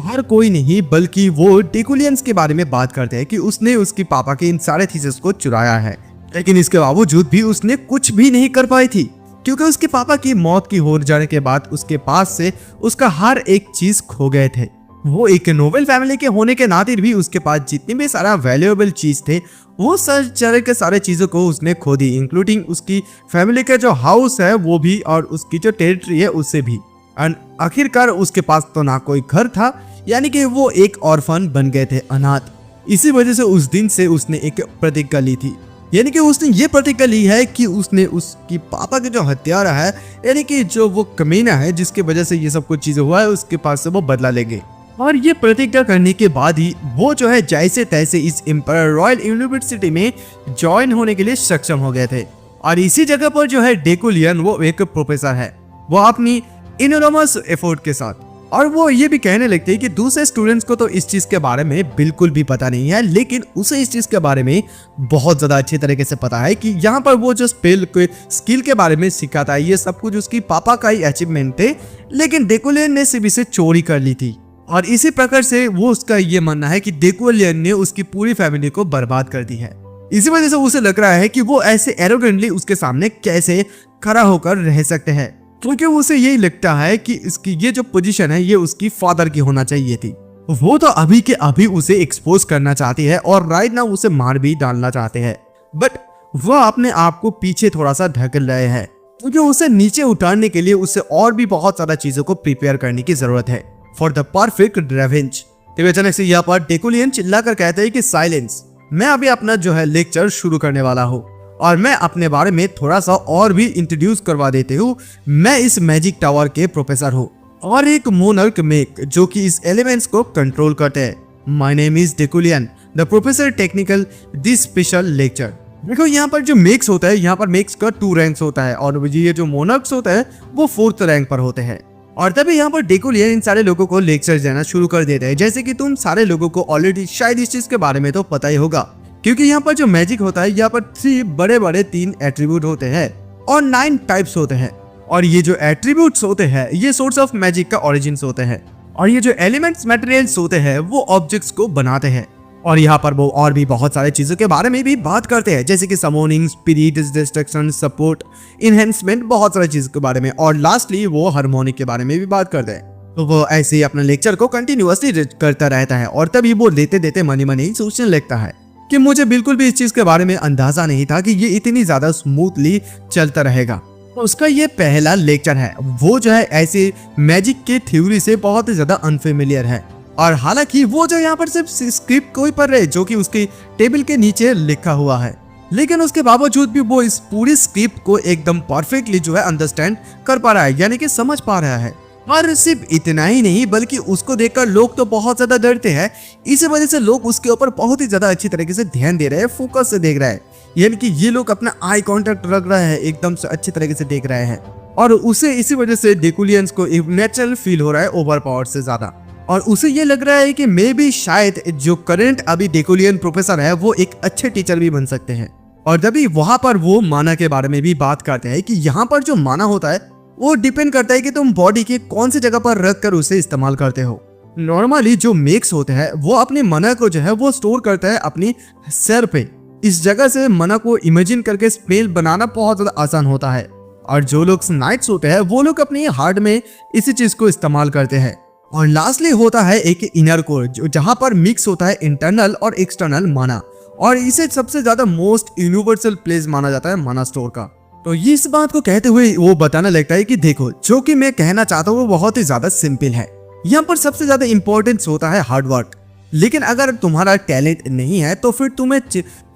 और कोई नहीं बल्कि वो डेकुलियंस के बारे में बात करते हैं कि उसने उसके पापा के इन सारे थीसिस को चुराया है। लेकिन इसके बावजूद भी उसने कुछ भी नहीं कर पाई थी क्योंकि उसके पापा की मौत की हो जाने के बाद उसके पास से उसका हर एक चीज खो गए थे। वो एक नोबल फैमिली के होने के नाते भी उसके पास जितनी भी सारा वैल्यूएबल चीज थे वो सारे चीजों को उसने खो दी, इंक्लूडिंग उसकी फैमिली का जो हाउस है वो भी और उसकी जो टेरिटरी है उससे भी। एंड आखिरकार उसके पास तो ना कोई घर था, यानी कि वो एक ऑर्फन बन गए थे, अनाथ। इसी वजह से उस दिन से उसने एक प्रतिज्ञा ली थी, यानी कि उसने ये प्रतिज्ञा ली है कि उसने उसकी पापा के जो हत्यारा है, यानी कि जो वो कमीना है जिसकी वजह से ये सब कुछ चीजें हुआ है, उसके पास से वो बदला लेंगे। और ये प्रतिज्ञा करने के बाद ही वो जो है जैसे तैसे इस एम्पायर रॉयल यूनिवर्सिटी में ज्वाइन होने के लिए सक्षम हो गए थे। और इसी जगह पर जो है डेकुलियन वो एक प्रोफेसर है, वो अपनी इनोरमस एफर्ट के साथ, और वो ये भी कहने लगते हैं कि दूसरे स्टूडेंट्स को तो इस चीज के बारे में बिल्कुल भी पता नहीं है, लेकिन उसे इस चीज के बारे में बहुत ज्यादा अच्छी तरीके से पता है कि यहाँ पर वो जो स्पेल के स्किल के बारे में सिखाता है ये सब कुछ उसकी पापा का ही अचीवमेंट थे, लेकिन डेकुलियन ने सिर्फ इसे चोरी कर ली थी। और इसी प्रकार से वो उसका ये मानना है कि डेकुलियन ने उसकी पूरी फैमिली को बर्बाद कर दी है। इसी वजह से उसे लग रहा है कि वो ऐसे एरोगेंटली उसके सामने कैसे खड़ा होकर रह सकते हैं, क्योंकि उसे यही लगता है कि इसकी ये जो पोजीशन है ये उसकी फादर की होना चाहिए थी। वो तो अभी के अभी उसे एक्सपोज करना चाहती है और राइट नाउ उसे मार भी डालना चाहते हैं, बट वो अपने आप को पीछे थोड़ा सा ढकेल रहे हैं क्योंकि उसे नीचे उतारने के लिए उसे और भी बहुत सारा चीजों को प्रिपेयर करने की जरूरत है फॉर द परफेक्ट रिवेंज। तभी अचानक से यहाँ पर डेकुलियन चिल्लाकर कहते हैं कि साइलेंस, मैं अभी अपना जो है लेक्चर शुरू करने वाला हूँ और मैं अपने बारे में थोड़ा सा और भी इंट्रोड्यूस करवा देते हूँ। मैं इस मैजिक टावर के प्रोफेसर हूँ और एक मोनर्क मेक जो कि इस एलिमेंट्स को कंट्रोल करते हैं। My name is Deculian the professor technical this special lecture. देखो यहाँ पर जो मेक्स होता है, यहाँ पर मेक्स का 2 रैंक्स होता है और ये जो मोनर्क्स होता है वो 4th रैंक पर होते हैं। और तभी यहाँ पर डेकुलियन इन सारे लोगों को लेक्चर देना शुरू कर देते हैं। जैसे कि तुम सारे लोगों को ऑलरेडी शायद इस चीज के बारे में तो पता ही होगा, क्योंकि यहाँ पर जो मैजिक होता है यहाँ पर 3 बड़े 3 एट्रीब्यूट होते हैं और 9 टाइप्स होते हैं। और ये जो एट्रीब्यूट्स होते हैं ये सोर्स ऑफ मैजिक का ओरिजिन्स होते हैं और ये जो एलिमेंट्स मटेरियल्स होते हैं वो ऑब्जेक्ट्स को बनाते हैं। और यहाँ पर वो और भी बहुत सारे चीजों के बारे में भी बात करते हैं, जैसे कि समोनिंग, स्पिरिट डिस्ट्रक्शन, सपोर्ट, इनहेंसमेंट, बहुत सारे चीजों के बारे में। और लास्टली वो हार्मोनिक के बारे में भी बात करते हैं। तो वो ऐसे ही अपने लेक्चर को कंटिन्यूअसली करता रहता है और तभी वो लेते देते मनी सोचने लगता है कि मुझे बिल्कुल भी इस चीज के बारे में अंदाजा नहीं था कि ये इतनी ज्यादा स्मूथली चलता रहेगा। उसका ये पहला लेक्चर है, वो जो है ऐसे मैजिक के थ्योरी से बहुत ही ज्यादा अनफेमिलियर है। और हालांकि वो जो यहाँ पर सिर्फ स्क्रिप्ट को ही पढ़ रहे जो कि उसकी टेबल के नीचे लिखा हुआ है, लेकिन उसके बावजूद भी वो इस पूरी स्क्रिप्ट को एकदम परफेक्टली जो है अंडरस्टैंड कर पा रहा है, यानी कि समझ पा रहा है। और सिर्फ इतना ही नहीं बल्कि उसको देखकर लोग तो बहुत ज्यादा डरते हैं, इसी वजह से लोग उसके ऊपर बहुत ही ज्यादा अच्छी तरीके से ध्यान दे रहे हैं, फोकस से देख रहे हैं, यानी कि ये लोग अपना आई कांटेक्ट रख रहे हैं, एकदम से अच्छी तरीके से देख रहे हैं। और उसे इसी वजह से डेकुलियंस को नेचुरल फील हो रहा है ओवर पावर से ज्यादा। और उसे ये लग रहा है कि मे भी शायद जो करंट अभी डेकुलियन प्रोफेसर है वो एक अच्छे टीचर भी बन सकते हैं। और तभी वहां पर वो माना के बारे में भी बात करते हैं कि यहाँ पर जो माना होता है वो डिपेंड करता है कि तुम बॉडी के कौन सी जगह पर रख कर उसे इस्तेमाल करते हो। नॉर्मली जो मेक्स होते हैं वो अपने मना को जो है वो स्टोर करता है अपनी सर पे। इस जगह से मना को इमेजिन करके स्पेल बनाना बहुत ज्यादा आसान होता है। और जो लोग नाइट्स होते हैं वो लोग अपने हार्ट में इसी चीज को इस्तेमाल करते हैं। और लास्टली होता है एक इनर कोर जहां पर मिक्स होता है इंटरनल और एक्सटर्नल माना, और इसे सबसे ज्यादा मोस्ट यूनिवर्सल प्लेस माना जाता है माना स्टोर का। तो इस बात को कहते हुए वो बताने लगता है कि देखो जो कि मैं कहना चाहता हूँ वो बहुत ही ज्यादा सिंपल है। यहाँ पर सबसे ज्यादा इंपॉर्टेंस होता है हार्ड वर्क, लेकिन अगर तुम्हारा टैलेंट नहीं है तो फिर तुम्हें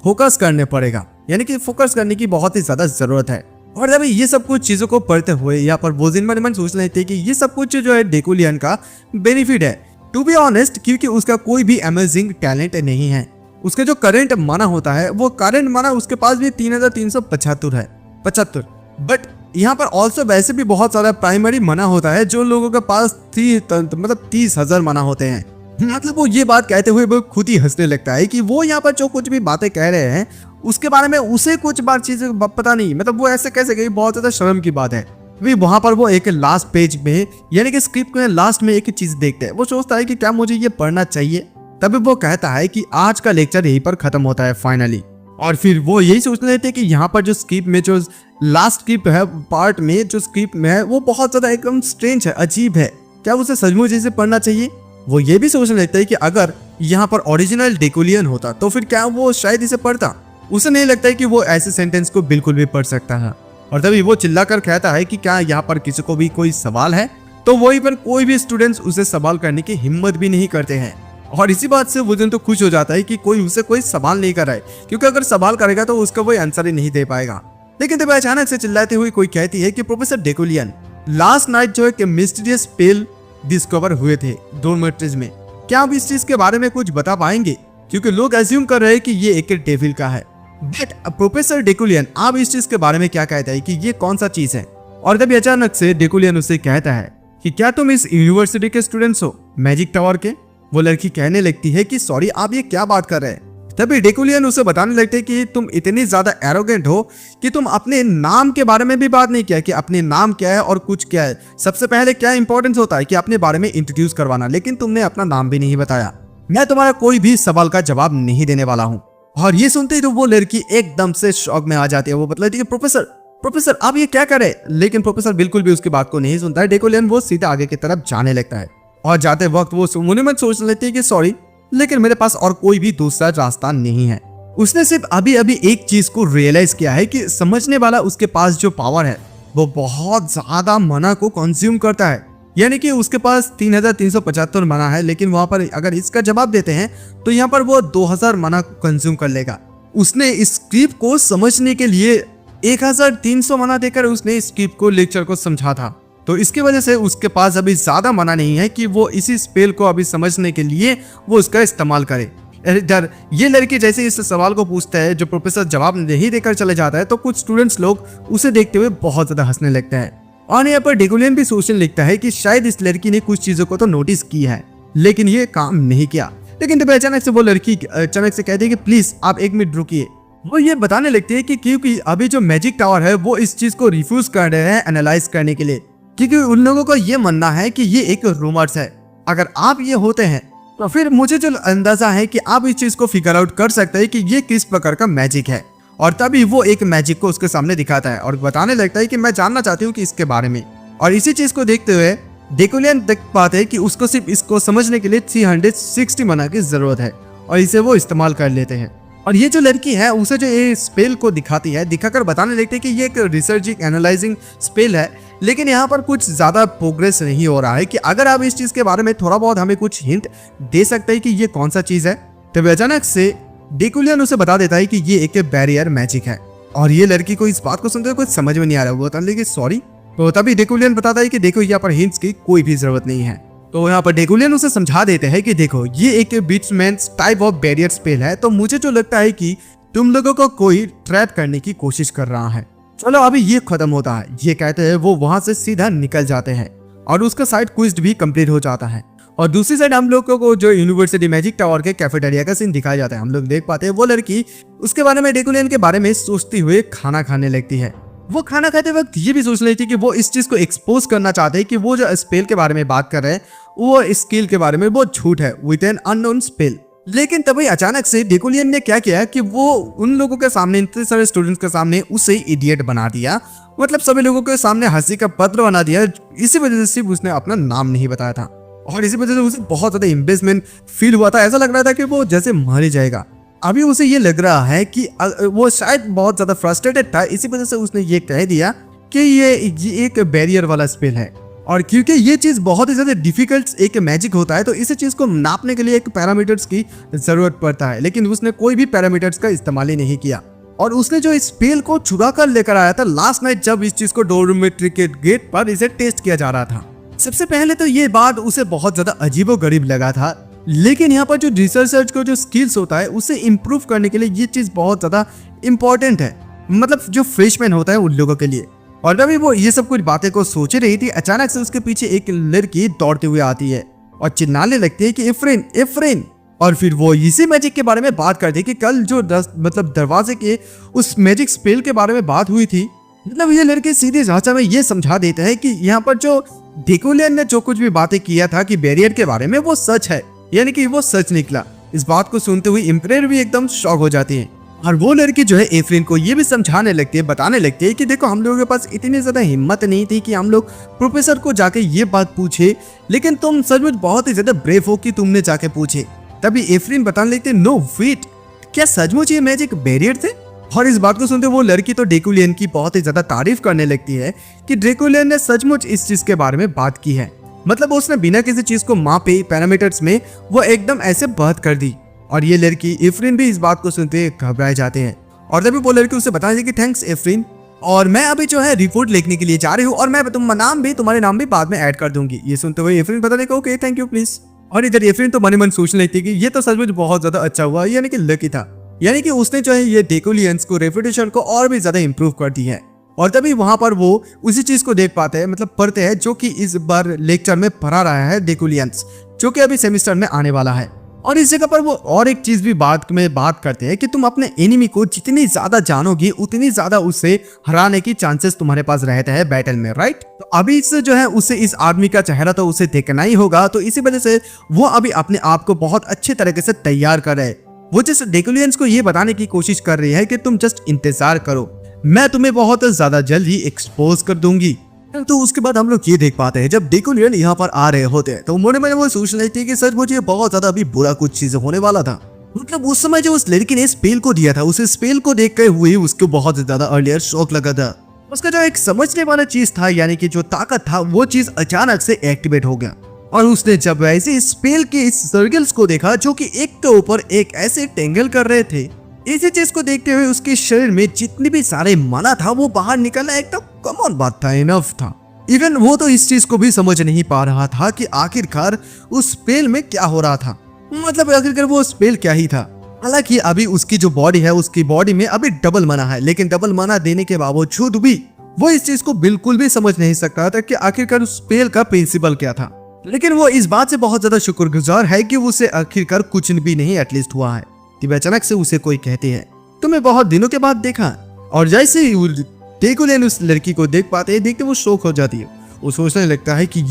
फोकस करने पड़ेगा, यानी कि फोकस करने की बहुत ही ज्यादा जरूरत है। और जब ये सब कुछ चीजों को पढ़ते हुए यहाँ पर वो दिन मन सोच रहे थे कि ये सब कुछ जो है डेकुलियन का बेनिफिट है, टू बी ऑनेस्ट, क्योंकि उसका कोई भी अमेजिंग टैलेंट नहीं है। उसका जो करंट माना होता है वो करंट माना उसके पास भी 3375 है, 75। बट यहाँ पर ऑल्सो वैसे भी बहुत सारा प्राइमरी मना होता है जो लोगों के पास 30,000 मना होते हैं। मतलब वो ये बात कहते हुए वो खुद ही हंसने लगता है कि वो यहाँ पर जो कुछ भी बातें कह रहे हैं उसके बारे में उसे कुछ बात चीजें पता नहीं, मतलब वो ऐसे कैसे गई, बहुत ज्यादा शर्म की बात है। अभी वहां पर वो एक लास्ट पेज में यानी कि स्क्रिप्ट के लास्ट में एक चीज देखते हैं, वो सोचता है कि क्या मुझे ये पढ़ना चाहिए। तभी वो कहता है कि आज का लेक्चर यहीं पर खत्म होता है फाइनली। और फिर वो यही सोचने लगते हैं कि यहाँ पर जो स्क्रिप्ट में जो लास्ट स्क्रिप्ट है पार्ट में जो स्क्रिप्ट में है वो बहुत ज्यादा एकदम स्ट्रेंज है, अजीब है, क्या उसे सचमुच इसे पढ़ना चाहिए। वो ये भी सोचने लगता है कि अगर यहाँ पर ओरिजिनल डेकुलियन होता तो फिर क्या वो शायद इसे पढ़ता। उसे नहीं लगता है कि वो ऐसे सेंटेंस को बिल्कुल भी पढ़ सकता है। और तभी वो चिल्लाकर कहता है कि क्या यहाँ पर किसी को भी कोई सवाल है, तो वहीं पर कोई भी स्टूडेंट्स उसे सवाल करने की हिम्मत भी नहीं करते हैं। और इसी बात से वुजन तो खुश हो जाता है कि कोई उसे कोई सवाल नहीं कर रहा है, क्योंकि अगर सवाल करेगा तो उसका कोई आंसर ही नहीं दे पाएगा। लेकिन तभी अचानक से चिल्लाते हुए कोई कहती है कि प्रोफेसर डेकुलियन लास्ट नाइट जो है मिस्टीरियस स्पेल डिस्कवर हुए थे डॉर्मेट्रीज में, क्या आप इस चीज के बारे में कुछ बता पाएंगे, क्योंकि लोग एज्यूम कर रहे हैं कि ये एक डेविल का है। बट प्रोफेसर डेकुलियन आप इस चीज के बारे में क्या कहते हैं कि ये कौन सा चीज है। और तभी अचानक से डेकुलियन उसे कहता है कि क्या तुम इस यूनिवर्सिटी के स्टूडेंट्स हो मैजिक टावर के। वो लड़की कहने लगती है कि सॉरी आप ये क्या बात कर रहे हैं। तभी डेकुलियन उसे बताने लगते हैं कि तुम इतनी ज्यादा एरोगेंट हो कि तुम अपने नाम के बारे में भी बात नहीं किया कि अपने नाम क्या है और कुछ क्या है। सबसे पहले क्या इंपॉर्टेंस होता है कि अपने बारे में इंट्रोड्यूस करवाना, लेकिन तुमने अपना नाम भी नहीं बताया। मैं तुम्हारा कोई भी सवाल का जवाब नहीं देने वाला हूँ। और ये सुनते ही तो वो लड़की एकदम से शॉक में आ जाती है। वो बतलाती है प्रोफेसर आप ये क्या कर रहे हैं, लेकिन प्रोफेसर बिल्कुल भी उसकी बात को नहीं सुनता है। डेकुलियन वो सीधा आगे की तरफ जाने लगता है और जाते वक्त वो मन में सोच लेती है कि सॉरी लेकिन मेरे पास और कोई भी दूसरा रास्ता नहीं है। उसने सिर्फ अभी एक चीज को रियलाइज किया है कि समझने वाला उसके पास जो पावर है वो बहुत ज्यादा मना को कंज्यूम करता है, यानी कि उसके पास 3375 मना है, लेकिन वहां पर अगर इसका जवाब देते हैं तो यहाँ पर वो 2000 मना को कंज्यूम कर लेगा। उसने इस स्क्रिप्ट को समझने के लिए 1300 मना देकर उसने इस स्क्रिप्ट को लेक्चर को समझा था, तो इसकी वजह से उसके पास अभी ज्यादा मना नहीं है कि वो इसी स्पेल को अभी समझने के लिए वो उसका इस्तेमाल करे। इधर ये लड़की जैसे इस सवाल को पूछता है जो प्रोफेसर जवाब नहीं देकर चले जाता है, तो कुछ स्टूडेंट्स लोग उसे देखते हुए बहुत ज्यादा हंसने लगते हैं। और यहाँ पर डेकुलियन भी सोचने लगता है कि शायद इस लड़की ने कुछ चीजों को तो नोटिस की है लेकिन ये काम नहीं किया। लेकिन तब अचानक से वो लड़की अचानक से कहती है कि प्लीज आप 1 मिनट रुकिए। वो ये बताने लगती है कि क्योंकि अभी जो मैजिक टावर है वो इस चीज को रिफ्यूज कर रहे हैं एनालाइज करने के लिए, क्योंकि उन लोगों को ये मानना है कि ये एक रूमर्स है। अगर आप ये होते हैं तो फिर मुझे जो अंदाजा है कि आप इस चीज को फिगर आउट कर सकते हैं कि ये किस प्रकार का मैजिक है। और तभी वो एक मैजिक को उसके सामने दिखाता है और बताने लगता है कि मैं जानना चाहती हूँ कि इसके बारे में। और इसी चीज को देखते हुए डेकुलियन देख पाते हैं कि उसको सिर्फ इसको समझने के लिए 360 मना की जरूरत है और इसे वो इस्तेमाल कर लेते हैं। और ये जो लड़की है उसे जो ये स्पेल को दिखाती है, दिखाकर बताने लगती है कि ये एक रिसर्चिंग एनालाइजिंग स्पेल है, लेकिन यहाँ पर कुछ ज्यादा प्रोग्रेस नहीं हो रहा है, कि अगर आप इस चीज के बारे में थोड़ा बहुत हमें कुछ हिंट दे सकते हैं कि ये कौन सा चीज है। तब अचानक से डेकुलियन उसे बता देता है कि ये एक बैरियर मैजिक है। और ये लड़की को इस बात को सुनते हुए कुछ समझ में नहीं आ रहा, वो बताने लगी सॉरी। तो तभी डेकुलियन बताता है कि देखो यहाँ पर हिंट्स की कोई भी जरूरत नहीं है। तो यहाँ पर डेकुलियन उसे समझा देते हैं कि देखो ये एक बीट्समैन टाइप ऑफ बैरियर स्पेल है, तो मुझे जो लगता है कि तुम लोगों को कोई ट्रैप करने की कोशिश कर रहा है। चलो अभी ये खत्म होता है, ये कहते हैं वो वहां से सीधा निकल जाते हैं और उसका साइड क्विज भी कंप्लीट हो जाता है। और दूसरी साइड हम लोगों को जो यूनिवर्सिटी मैजिक टावर के कैफेटेरिया का सीन दिखाया जाता है। हम लोग देख पाते हैं वो लड़की उसके बारे में, डेकुलियन के बारे में सोचती हुए खाना खाने लगती है। वो खाना खाते वक्त ये भी सोच रही थी कि वो इस चीज को एक्सपोज करना चाहते हैं कि वो जो स्पेल के बारे में बात कर रहे हैं वो स्किल के बारे में वो झूठ है, विद एन अननोन स्पेल। लेकिन तभी अचानक से डेकुलियन ने क्या किया कि वो उन लोगों के सामने, इतने सारे स्टूडेंट्स के सामने उसे इडियट बना दिया, मतलब सभी लोगों के सामने हंसी का पत्र बना दिया। इसी वजह से उसने अपना नाम नहीं बताया था और इसी वजह से उसे बहुत ज्यादा एम्बेरसमेंट फील हुआ था। ऐसा लग रहा था कि वो जैसे मर ही जाएगा। अभी उसे ये लग रहा है कि वो शायद बहुत ज्यादा फ्रस्ट्रेटेड था, इसी वजह से उसने ये कह दिया कि ये एक बैरियर वाला स्पेल है। और क्योंकि ये चीज बहुत ही ज्यादा डिफिकल्ट एक मैजिक होता है, तो इस चीज को नापने के लिए एक पैरामीटर्स की जरूरत पड़ता है, लेकिन उसने कोई भी पैरामीटर्स का इस्तेमाल ही नहीं किया। और उसने जो स्पेल को चुरा कर लेकर आया था लास्ट नाइट, जब इस चीज को डोरमेट्री के गेट पर इसे टेस्ट किया जा रहा था। सबसे पहले तो ये बात उसे बहुत ज्यादा अजीबोगरीब लगा था, लेकिन यहाँ पर जो रिसर्चर्स को जो स्किल्स होता है उसे इम्प्रूव करने के लिए ये चीज बहुत ज्यादा इंपॉर्टेंट है, मतलब जो फ्रेशमैन होता है उन लोगों के लिए। और तभी वो ये सब कुछ बातें को सोच रही थी, अचानक से उसके पीछे एक लड़की दौड़ते हुए आती है और चिल्लाने लगती है कि एफ्रेन एफ्रेन। और फिर वो इसी मैजिक के बारे में बात करती है कि कल जो मतलब दरवाजे के उस मैजिक स्पेल के बारे में बात हुई थी। मतलब ये लड़के सीधे भाषा में ये समझा देते हैं कि यहाँ पर जो डेकुलियन ने जो कुछ भी बातें किया था कि बैरियर के बारे में वो सच है, यानी कि वो सच निकला। इस बात को सुनते हुए एम्परर भी एकदम शॉक हो जाती है और वो लड़की जो है एफ्रिन को ये भी समझाने लगती है, बताने लगती है कि देखो हम लोगों के पास इतनी ज्यादा हिम्मत नहीं थी कि हम लोग प्रोफेसर को जाके ये बात पूछे, लेकिन तुम सचमुच बहुत ही ज्यादा ब्रेव हो कि तुमने जाके पूछे। तभी एफ्रिन बताने लगती है नो वेट, क्या सचमुच ये मैजिक बैरियर थे? और इस बात को सुनते वो लड़की तो डेकुलियन की बहुत ही ज्यादा तारीफ करने लगती है कि डेकुलियन ने सचमुच इस चीज के बारे में बात की है, मतलब उसने बिना किसी चीज को मापे पैरामीटर्स में वो एकदम ऐसे बात कर दी। और ये लड़की एफ्रिन भी इस बात को सुनते घबराए जाते हैं और तभी वो लड़की उसे बताती है कि थैंक्स एफ्रिन, और मैं अभी जो है रिपोर्ट लिखने के लिए जा रही हूँ और मैं तुम्हारे नाम भी बाद में ऐड कर दूंगी। ये सुनते हुए एफ्रिन बता देगा ओके थैंक यू प्लीज। और इधर एफ्रिन तो मन ही मन सोचने लगती है कि ये तो सचमुच बहुत ज्यादा अच्छा हुआ, यानी कि लकी था, यानी कि उसने जो है ये डेकुलियंस को रेपुटेशन को और भी ज्यादा इंप्रूव कर दी है। और तभी वहां पर वो उसी चीज को देख पाते हैं, मतलब पढ़ते हैं, जो कि इस बार लेक्चर में पढ़ा रहा है डेकुलियंस, जो कि अभी सेमेस्टर में आने वाला है। और इस जगह पर वो और एक चीज भी बात करते हैं कि तुम अपने एनिमी को जितनी ज्यादा जानोगी उतनी ज्यादा उससे हराने की चांसेस तुम्हारे पास रहते हैं बैटल में, राइट? तो अभी इससे जो है उसे इस आदमी का चेहरा तो उसे देखना ही होगा, तो इसी वजह से वो अभी अपने आप को बहुत अच्छे तरीके से तैयार कर रहे हैं। वो जैसे डेकुलियंस को ये बताने की कोशिश कर रही है कि तुम जस्ट इंतजार करो, मैं तुम्हें बहुत ज्यादा जल्द ही एक्सपोज कर दूंगी। तो उसके बाद हम लोग ये देख पाते हैं जब डेकुलियन यहाँ पर आ रहे होते हैं तो मोने में वो सोच रही थी कि सच मुझे बहुत ज्यादा अभी बुरा कुछ चीजें होने वाला था। मतलब उस समय जो उस लड़की ने स्पेल को दिया था, उस स्पेल को देख कर हुए उसको बहुत ज्यादा अर्लियर शौक लगा था। उसका जो एक समझने वाला चीज था, यानी कि जो ताकत था, वो चीज अचानक से एक्टिवेट हो गया और उसने जब ऐसे स्पेल के इस सर्कल्स को देखा जो कि एक के ऊपर एक ऐसे टेंगल कर रहे थे, इसी चीज को देखते हुए उसके शरीर में जितनी भी सारे मना था वो बाहर निकलना एकदम कॉमन बात था, इनफ था। इवन वो तो इस चीज को भी समझ नहीं पा रहा था कि आखिरकार उस स्पेल में क्या हो रहा था, मतलब आखिरकार वो स्पेल क्या ही था। हालांकि अभी उसकी जो बॉडी है, उसकी बॉडी में अभी डबल मना है, लेकिन डबल मना देने के बावजूद भी वो इस चीज को बिल्कुल भी समझ नहीं सकता था कि आखिरकार उस स्पेल का प्रिंसिपल क्या था। लेकिन वो इस बात से बहुत ज्यादा शुक्रगुजार है कि उसे आखिरकार कुछ भी नहीं एटलीस्ट हुआ है। तब अचानक से उसे कोई कहते हैं तुम्हें बहुत दिनों के बाद देखा, और जैसे ही डेकुलियन उस लड़की को देख पाते हैं, देखते वो शौक हो जाती है। वो सोचने लगता है कि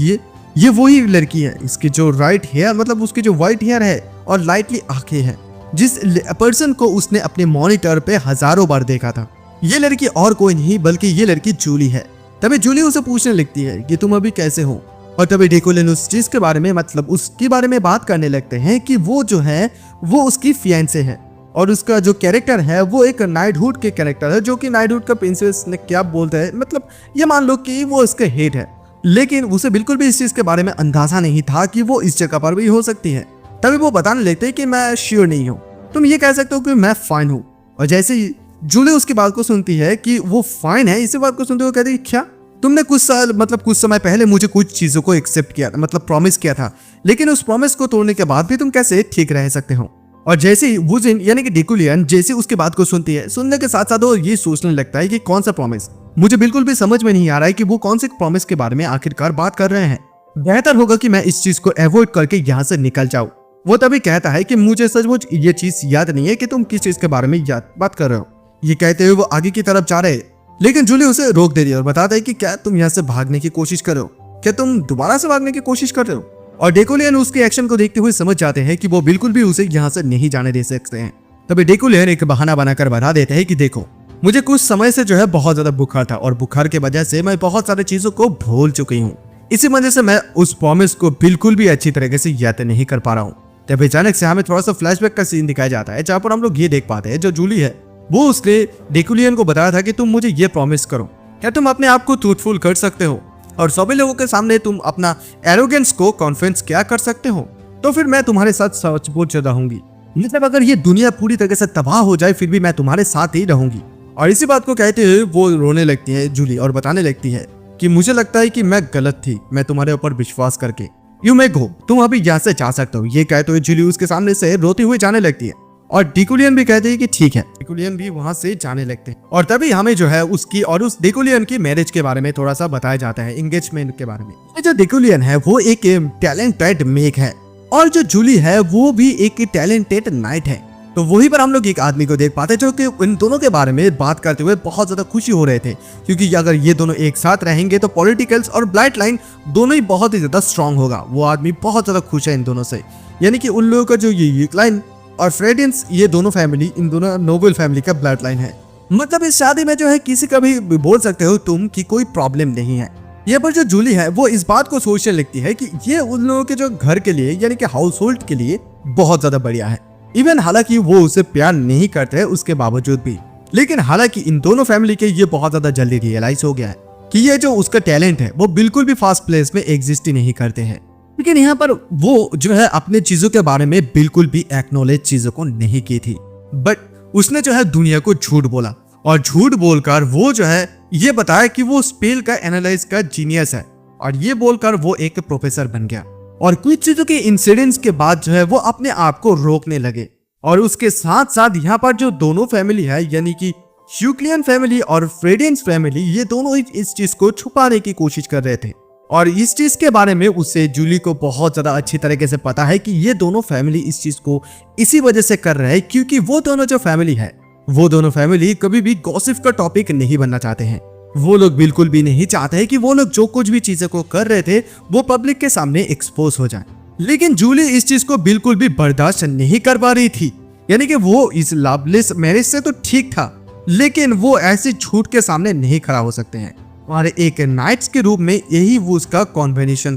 ये वही लड़की है, इसकी जो राइट हेयर, मतलब उसकी जो व्हाइट हेयर है और लाइटली आंखें हैं, जिस पर्सन को उसने अपने मॉनिटर पे हजारों बार देखा था। ये लड़की और कोई नहीं बल्कि ये लड़की जूली है। तभी जूली उसे पूछने लगती है कि तुम अभी कैसे हो, और तभी डेकुलियन उस चीज के बारे में, मतलब उसके बारे में बात करने लगते हैं कि वो जो है वो उसकी फियांसे है और उसका जो कैरेक्टर है वो एक नाइटहुड के कैरेक्टर है, जो कि नाइटहुड का प्रिंसेस ने क्या बोलते हैं, मतलब ये मान लो कि वो इसके हेड है, लेकिन उसे बिल्कुल भी इस चीज के बारे में अंदाजा नहीं था कि वो इस जगह पर भी हो सकती है। तभी वो बताने लगते हैं कि मैं श्योर नहीं हूँ, तुम ये कह सकते हो कि मैं फाइन हूँ। और जैसे ही जूली उसकी बात को सुनती है कि वो फाइन है, इसी बात को सुनते हुए कहती है क्या तुमने कुछ समय पहले मुझे कुछ चीजों को एक्सेप्ट किया था, मतलब प्रॉमिस किया था, लेकिन उस प्रॉमिस को तोड़ने के बाद भी तुम कैसे ठीक रह सकते हो। और जैसे ही वुजिन यानी कि डेकुलियन जैसे उसकी बात को सुनती है, सुनने के साथ साथ वो ये सोचने लगता है कि कौन सा प्रॉमिस, मुझे बिल्कुल भी समझ में नहीं आ रहा है कि वो कौन से प्रॉमिस के बारे में आखिरकार बात कर रहे हैं। बेहतर होगा कि मैं इस चीज को अवॉइड करके यहाँ से निकल जाऊं। वो तभी कहता है कि मुझे सचमुच ये चीज याद नहीं है कि तुम किस चीज के बारे में बात कर रहे हो। ये कहते हुए वो आगे की तरफ जा रहे हैं, लेकिन जूली उसे रोक दे रही है और बताता है कि क्या तुम यहाँ से भागने की कोशिश कर रहे हो, क्या तुम दोबारा से भागने की कोशिश कर रहे हो। और डेकुलियन उसके एक्शन को देखते हुए समझ जाते हैं कि वो बिल्कुल भी उसे यहाँ से नहीं जाने दे सकते हैं। तभी डेकुलियन एक बहाना बनाकर बता देते हैं कि देखो मुझे कुछ समय से जो है बहुत ज्यादा बुखार था और बुखार की वजह से मैं बहुत सारी चीजों को भूल चुकी हूँ, इसी वजह से मैं उस प्रॉमिस को बिल्कुल भी अच्छी तरीके से याद नहीं कर पा रहा हूँ। तभी अचानक से हमें थोड़ा सा फ्लैशबैक का सीन दिखाया जाता है, जहाँ पर हम लोग ये देख पाते हैं जो जूली है वो उसने डेकुलियन को बताया था कि तुम मुझे ये प्रॉमिस करो, क्या तुम अपने आप को ट्रूथफुल कर सकते हो और सभी लोगों के सामने तुम अपना एरोगेंस को कॉन्फिडेंस क्या कर सकते हो, तो फिर मैं तुम्हारे साथ सचमुच रहूंगी, मतलब अगर ये दुनिया पूरी तरह से तबाह हो जाए फिर भी मैं तुम्हारे साथ ही रहूंगी। और इसी बात को कहते हुए वो रोने लगती है जूली और बताने लगती है कि मुझे लगता है कि मैं गलत थी, मैं तुम्हारे ऊपर विश्वास करके, यू मे गो, तुम अभी यहाँ से जा सकते हो। ये कहते हुए जूली उसके सामने से रोते हुए जाने लगती है और डेकुलियन भी कहते हैं कि ठीक है। डेकुलियन भी वहां से जाने लगते हैं और तभी हमें जो है उसकी और उस डेकुलियन की मैरिज के बारे में थोड़ा सा बताया जाता है, एंगेजमेंट के बारे में। जो डेकुलियन है वो एक टैलेंटेड मेक है और जो जूली है वो भी एक टैलेंटेड नाइट है। तो वहीं पर हम लोग एक आदमी को देख पाते जो कि इन दोनों के बारे में बात करते हुए बहुत ज्यादा खुशी हो रहे थे, क्योंकि अगर ये दोनों एक साथ रहेंगे तो पॉलिटिकल्स और ब्लाइट लाइन दोनों ही बहुत ही ज्यादा स्ट्रांग होगा। वो आदमी बहुत ज्यादा खुश है इन दोनों से, यानी कि उन लोगों का जो ये यूक्लाइन और फ्रेडियंस, ये दोनों फैमिली, इन दोनों नोबल फैमिली का ब्लड लाइन है। मतलब इस शादी में जो है किसी का भी बोल सकते हो तुम कि कोई प्रॉब्लम नहीं है। यहाँ पर जो जूली है वो इस बात को सोचने लगती है कि ये उन लोगों के जो घर के लिए यानी कि हाउस होल्ड के लिए बहुत ज्यादा बढ़िया है। इवन हालांकि वो उसे प्यार नहीं करते हैं उसके बावजूद भी, लेकिन हालांकि इन दोनों फैमिली के ये बहुत ज्यादा जल्दी रियलाइज हो गया है कि ये जो उसका टैलेंट है वो बिल्कुल भी फास्ट प्लेस में एग्जिस्ट ही नहीं करते हैं। लेकिन यहाँ पर वो जो है अपने चीजों के बारे में बिल्कुल भी एक्नॉलेज चीजों को नहीं की थी, बट उसने जो है दुनिया को झूठ बोला और झूठ बोलकर वो जो है ये बताया कि वो स्पेल का एनालाइज का जीनियस है और ये बोलकर वो एक प्रोफेसर बन गया। और कुछ चीजों के इंसिडेंट्स के बाद जो है वो अपने आप को रोकने लगे और उसके साथ साथ यहाँ पर जो दोनों फैमिली है यानी कि यूक्लियन फैमिली और फ्रेडियंस फैमिली, ये दोनों ही इस चीज को छुपाने की कोशिश कर रहे थे और इस चीज के बारे में उससे जूली को बहुत ज्यादा अच्छी तरीके से पता है कि ये दोनों फैमिली इस चीज को इसी वजह से कर रहे हैं क्योंकि वो दोनों जो फैमिली है वो दोनों फैमिली कभी भी गॉसिप का टॉपिक नहीं बनना चाहते हैं। वो लोग बिल्कुल भी नहीं चाहते हैं कि वो लोग जो कुछ भी चीजें को कर रहे थे वो पब्लिक के सामने एक्सपोज हो जाए। लेकिन जूली इस चीज को बिल्कुल भी बर्दाश्त नहीं कर पा रही थी, यानी कि वो इस लवलेस मैरिज से तो ठीक था लेकिन वो ऐसे झूठ के सामने नहीं खड़ा हो सकते हैं। और एक नाइट्स के रूप में यही वो उसका कॉन्विक्शन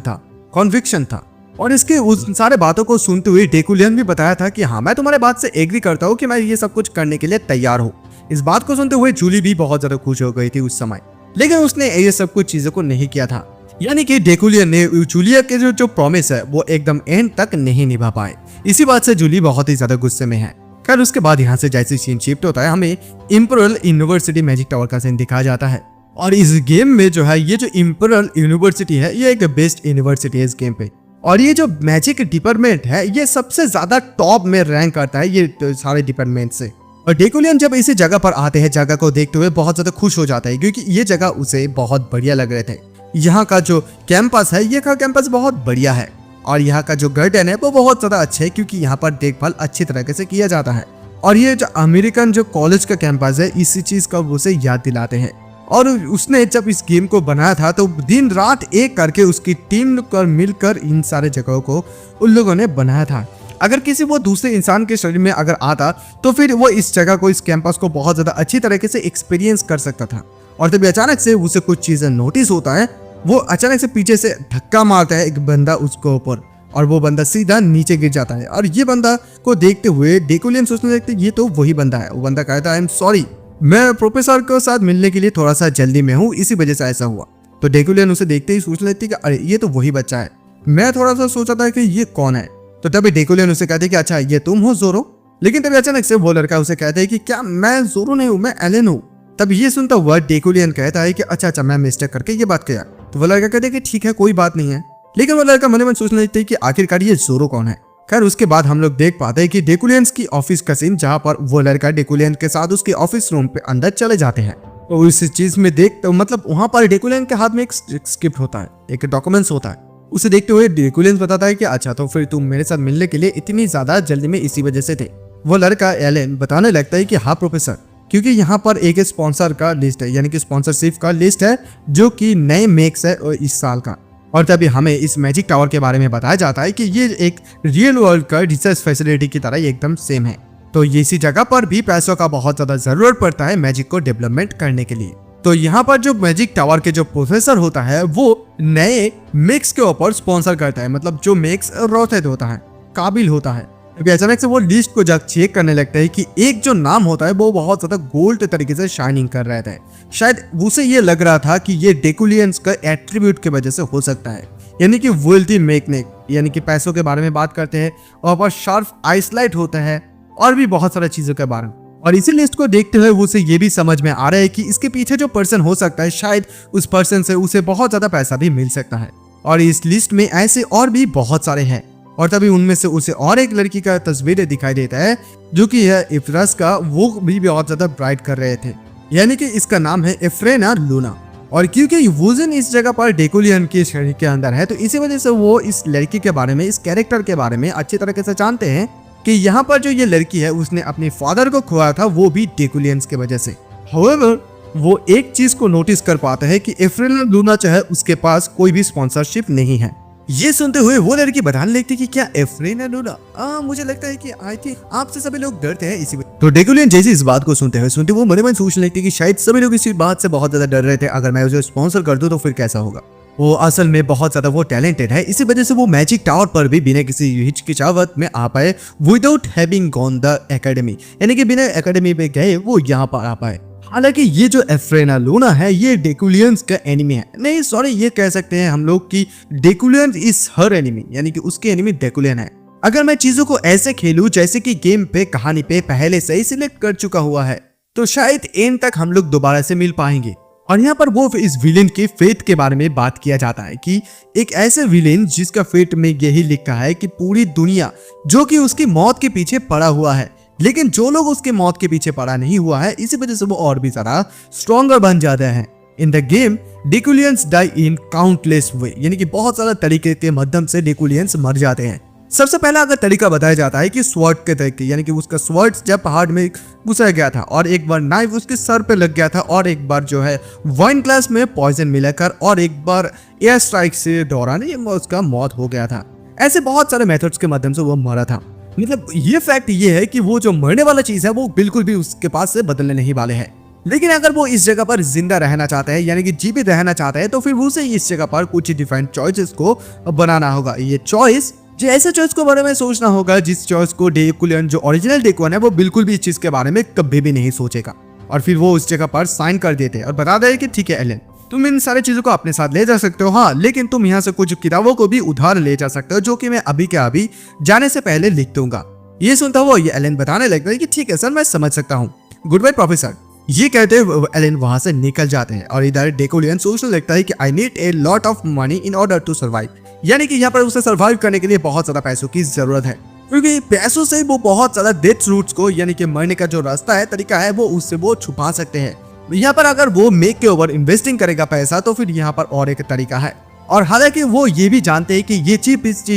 था और इसके उस सारे बातों को सुनते हुए डेकुलियन भी बताया था कि हाँ मैं तुम्हारे बात से एग्री करता हूँ कि मैं ये सब कुछ करने के लिए तैयार हूँ। इस बात को सुनते हुए जूली भी बहुत ज्यादा खुश हो गई थी उस समय, लेकिन उसने ये सब कुछ चीजों को नहीं किया था, यानी कि डेकुलियन ने जूलिया के जो प्रॉमिस है वो एकदम एंड तक नहीं निभा पाए। इसी बात से जूली बहुत ही ज्यादा गुस्से में है। खैर उसके बाद यहाँ से जैसे सीन शिफ्ट होता है हमें इंपीरियल यूनिवर्सिटी मैजिक टावर का सीन दिखाया जाता है और इस गेम में जो है ये जो इंपीरियल यूनिवर्सिटी है ये एक बेस्ट यूनिवर्सिटी है इस गेम पे और ये जो मैजिक डिपार्टमेंट है ये सबसे ज्यादा टॉप में रैंक करता है ये सारे डिपार्टमेंट से। और डेकुलियन जब इसी जगह पर आते हैं जगह को देखते हुए बहुत ज्यादा खुश हो जाता है क्योंकि ये जगह उसे बहुत बढ़िया लग रहे थे। यहाँ का जो कैंपस है ये का कैंपस बहुत बढ़िया है और यहाँ का जो गार्डन है वो बहुत ज्यादा अच्छा है क्योंकि यहाँ पर देखभाल अच्छी तरीके से किया जाता है। और ये जो अमेरिकन जो कॉलेज का कैंपस है इसी चीज का उसे याद दिलाते हैं। और उसने जब इस गेम को बनाया था तो दिन रात एक करके उसकी टीम कर मिलकर इन सारे जगहों को उन लोगों ने बनाया था। अगर किसी वो दूसरे इंसान के शरीर में अगर आता तो फिर वो इस जगह को, इस कैंपस को बहुत ज्यादा अच्छी तरीके से एक्सपीरियंस कर सकता था। और तभी अचानक से उसे कुछ चीजें नोटिस होता है, वो अचानक से पीछे से धक्का मारता है एक बंदा उसके ऊपर और वो बंदा सीधा नीचे गिर जाता है। और ये बंदा को देखते हुए डेकुलियन सोचने लगते ये तो वही बंदा है। वो बंदा कहता है आई एम सॉरी, मैं प्रोफेसर के साथ मिलने के लिए थोड़ा सा जल्दी में हूँ, इसी वजह से ऐसा हुआ। तो डेकुलियन उसे देखते ही सोचने लगती कि अरे ये तो वही बच्चा है, मैं थोड़ा सा सोचा था कि ये कौन है। तो तभी डेकुलियन उसे कहते कि अच्छा ये तुम हो ज़ोरो। लेकिन तभी अचानक से वो लड़का उसे कहता है कि क्या मैं ज़ोरो नहीं हूँ, मैं एलन हूँ। तब ये सुनता हुआ डेकुलियन कहता है कि अच्छा मैं मिस्टेक करके ये बात किया। तो वो लड़का कहता है कि ठीक है कोई बात नहीं है। लेकिन वो लड़का मन में सोचने लगता है कि आखिरकार ये ज़ोरो कौन है। खैर उसके बाद हम लोग देख पाते हैं कि डेकुलियंस की ऑफिस का सीन, जहाँ पर वो लड़का डेकुलियन के साथ उसके ऑफिस रूम पे अंदर चले जाते हैं। तो इस चीज में देख मतलब वहां पर डेकुलियन के हाथ में एक स्क्रिप्ट होता है, एक डॉक्यूमेंट्स होता है। उसे देखते हुए डेकुलियन बताता है कि अच्छा तो फिर तुम मेरे साथ मिलने के लिए इतनी ज्यादा जल्दी में इसी वजह से थे। वो लड़का एलन बताने लगता है कि हाँ प्रोफेसर, क्योंकि यहाँ पर एक स्पॉन्सर का लिस्ट है, यानी कि स्पॉन्सरशिप का लिस्ट है जो कि नए मेक्स है इस साल का। और तभी हमें इस मैजिक टावर के बारे में बताया जाता है कि ये एक रियल वर्ल्ड का रिसर्च फैसिलिटी की तरह एकदम सेम है। तो इसी जगह पर भी पैसों का बहुत ज्यादा जरूरत पड़ता है मैजिक को डेवलपमेंट करने के लिए। तो यहाँ पर जो मैजिक टावर के जो प्रोफेसर होता है वो नए मेक्स के ऊपर स्पॉन्सर करता है, मतलब जो मेक्स रोथेड होता है, काबिल होता है। अभी अचानक से वो लिस्ट को जब चेक करने लगता है कि एक जो नाम होता है वो बहुत ज्यादा गोल्ड तरीके से शाइनिंग कर रहा था। शायद उसे ये लग रहा था कि ये डेकुलियंस का एट्रीब्यूट की वजह से हो सकता है, यानी कि वेल्थी मैग्नेट, यानी कि पैसों के बारे में बात करते हैं, और पर शार्प आइसलाइट होता है और भी बहुत सारी चीजों के बारे में। और इसी लिस्ट को देखते हुए उसे ये भी समझ में आ रहा है कि इसके पीछे जो पर्सन हो सकता है, शायद उस पर्सन से उसे बहुत ज्यादा पैसा भी मिल सकता है। और इस लिस्ट में ऐसे और भी बहुत सारे हैं। और तभी उनमें से उसे और एक लड़की का तस्वीर दिखाई देता है जो कि है इफ्रस का, वो भी बहुत ज्यादा ब्राइट कर रहे थे, यानी कि इसका नाम है एफ्रेना लूना। और क्योंकि वुजन इस जगह पर डेकुलियन के शरीर के अंदर है, तो इसी वजह से वो इस लड़की के बारे में, इस कैरेक्टर के बारे में अच्छी तरीके से जानते हैं कि यहाँ पर जो ये लड़की है उसने अपने फादर को खोया था, वो भी डेकुलियंस की वजह से। However, वो एक चीज को नोटिस कर पाता है कि एफ्रेना लूना चाहे उसके पास कोई भी स्पॉन्सरशिप नहीं है। ये सुनते हुए वो लड़की बताने लगती कि क्या एफ्रेना लूना, मुझे लगता है कि आई थिंक आपसे सभी लोग डरते हैं इसी वजह। तो डेकुलियन जैसे इस बात को सुनते वो मन में सोचने लगती कि शायद सभी लोग इसी बात से बहुत ज्यादा डर रहे थे, अगर मैं उसे स्पॉन्सर कर दूं तो फिर कैसा होगा। वो असल में बहुत ज्यादा वो टैलेंटेड है, इसी वजह से वो मैजिक टावर पर भी बिना किसी हिचकिचाहट में आ पाए, without having gone the academy, यानी कि बिना एकेडमी में गए वो यहाँ पर आ पाए। हालांकि ये जो एफ्रेना लूना है ये डेकुलियंस का एनिमी है, नहीं सॉरी ये कह सकते हैं हम लोग कि डेकुलियन इज हर एनिमी, यानी कि उसके एनिमी डेकुलियन है। अगर मैं चीजों को ऐसे खेलूं जैसे कि गेम पे कहानी पे पहले से ही सिलेक्ट कर चुका हुआ है, तो शायद एंड तक हम लोग दोबारा से मिल पाएंगे। और यहाँ पर वो इस विलेन के फेट के बारे में बात किया जाता है कि एक ऐसे विलेन जिसका फेट में यही लिखा है कि पूरी दुनिया जो कि उसकी मौत के पीछे पड़ा हुआ है, लेकिन जो लोग उसके मौत के पीछे पड़ा नहीं हुआ है, इसी वजह से वो और भी ज्यादा स्ट्रॉन्गर बन जाते हैं। In the game Deculians die in countless way, यानी कि बहुत सारा तरीके के माध्यम से डेकुलियंस मर जाते हैं। सबसे पहला अगर तरीका बताया जाता है कि स्वॉर्ड के तरीके, यानी कि उसका स्वॉर्ड जब पहाड़ में घुसा गया था, और एक बार नाइफ उसके सर पे लग गया था, और एक बार जो है वाइन ग्लास में पॉइजन मिलाकर, और एक बार एयर स्ट्राइक से दौरान उसका मौत हो गया था। ऐसे बहुत सारे मेथड्स के माध्यम से वो मरा था। मतलब ये फैक्ट ये है कि वो जो मरने वाला चीज है वो बिल्कुल भी उसके पास से बदलने नहीं वाले हैं। लेकिन अगर वो इस जगह पर जिंदा रहना चाहता है, यानी कि जीवित रहना चाहता है, तो फिर उसे इस जगह पर कुछ डिफरेंट चॉइसेस को बनाना होगा। ये चॉइस जो ऐसे चॉइस को बारे में सोचना होगा जिस चॉइस को डेकुलियन जो ओरिजिनल डेकुलियन है वो बिल्कुल भी इस चीज के बारे में कभी भी नहीं सोचेगा। और फिर वो उस जगह पर साइन कर देते हैं और बता दे कि ठीक है एलन, तुम इन सारी चीजों को अपने साथ ले जा सकते हो, हाँ लेकिन तुम यहाँ से कुछ किताबों को भी उधार ले जा सकते हो जो कि मैं अभी के अभी जाने से पहले लिख दूंगा। ये सुनता हुआ ये एलन बताने लगता है कि ठीक है सर मैं समझ सकता हूँ, गुड बाय प्रोफेसर। ये कहते हुए एलन वहां से निकल जाते हैं और इधर डेकुलियन सोचने लगता है कि I need a lot of money in order to survive, यानी कि यहाँ पर उसे सर्वाइव करने के लिए बहुत ज्यादा पैसों की जरूरत है, क्योंकि पैसों से वो बहुत ज्यादा डेथ रूट्स को, यानी कि मरने का जो रास्ता है, तरीका है, वो उससे वो छुपा सकते हैं। यहाँ पर अगर वो मेक के ओवर इन्वेस्टिंग करेगा पैसा तो फिर यहाँ पर और एक तरीका है। और हालांकि वो ये भी जानते हैं कि ये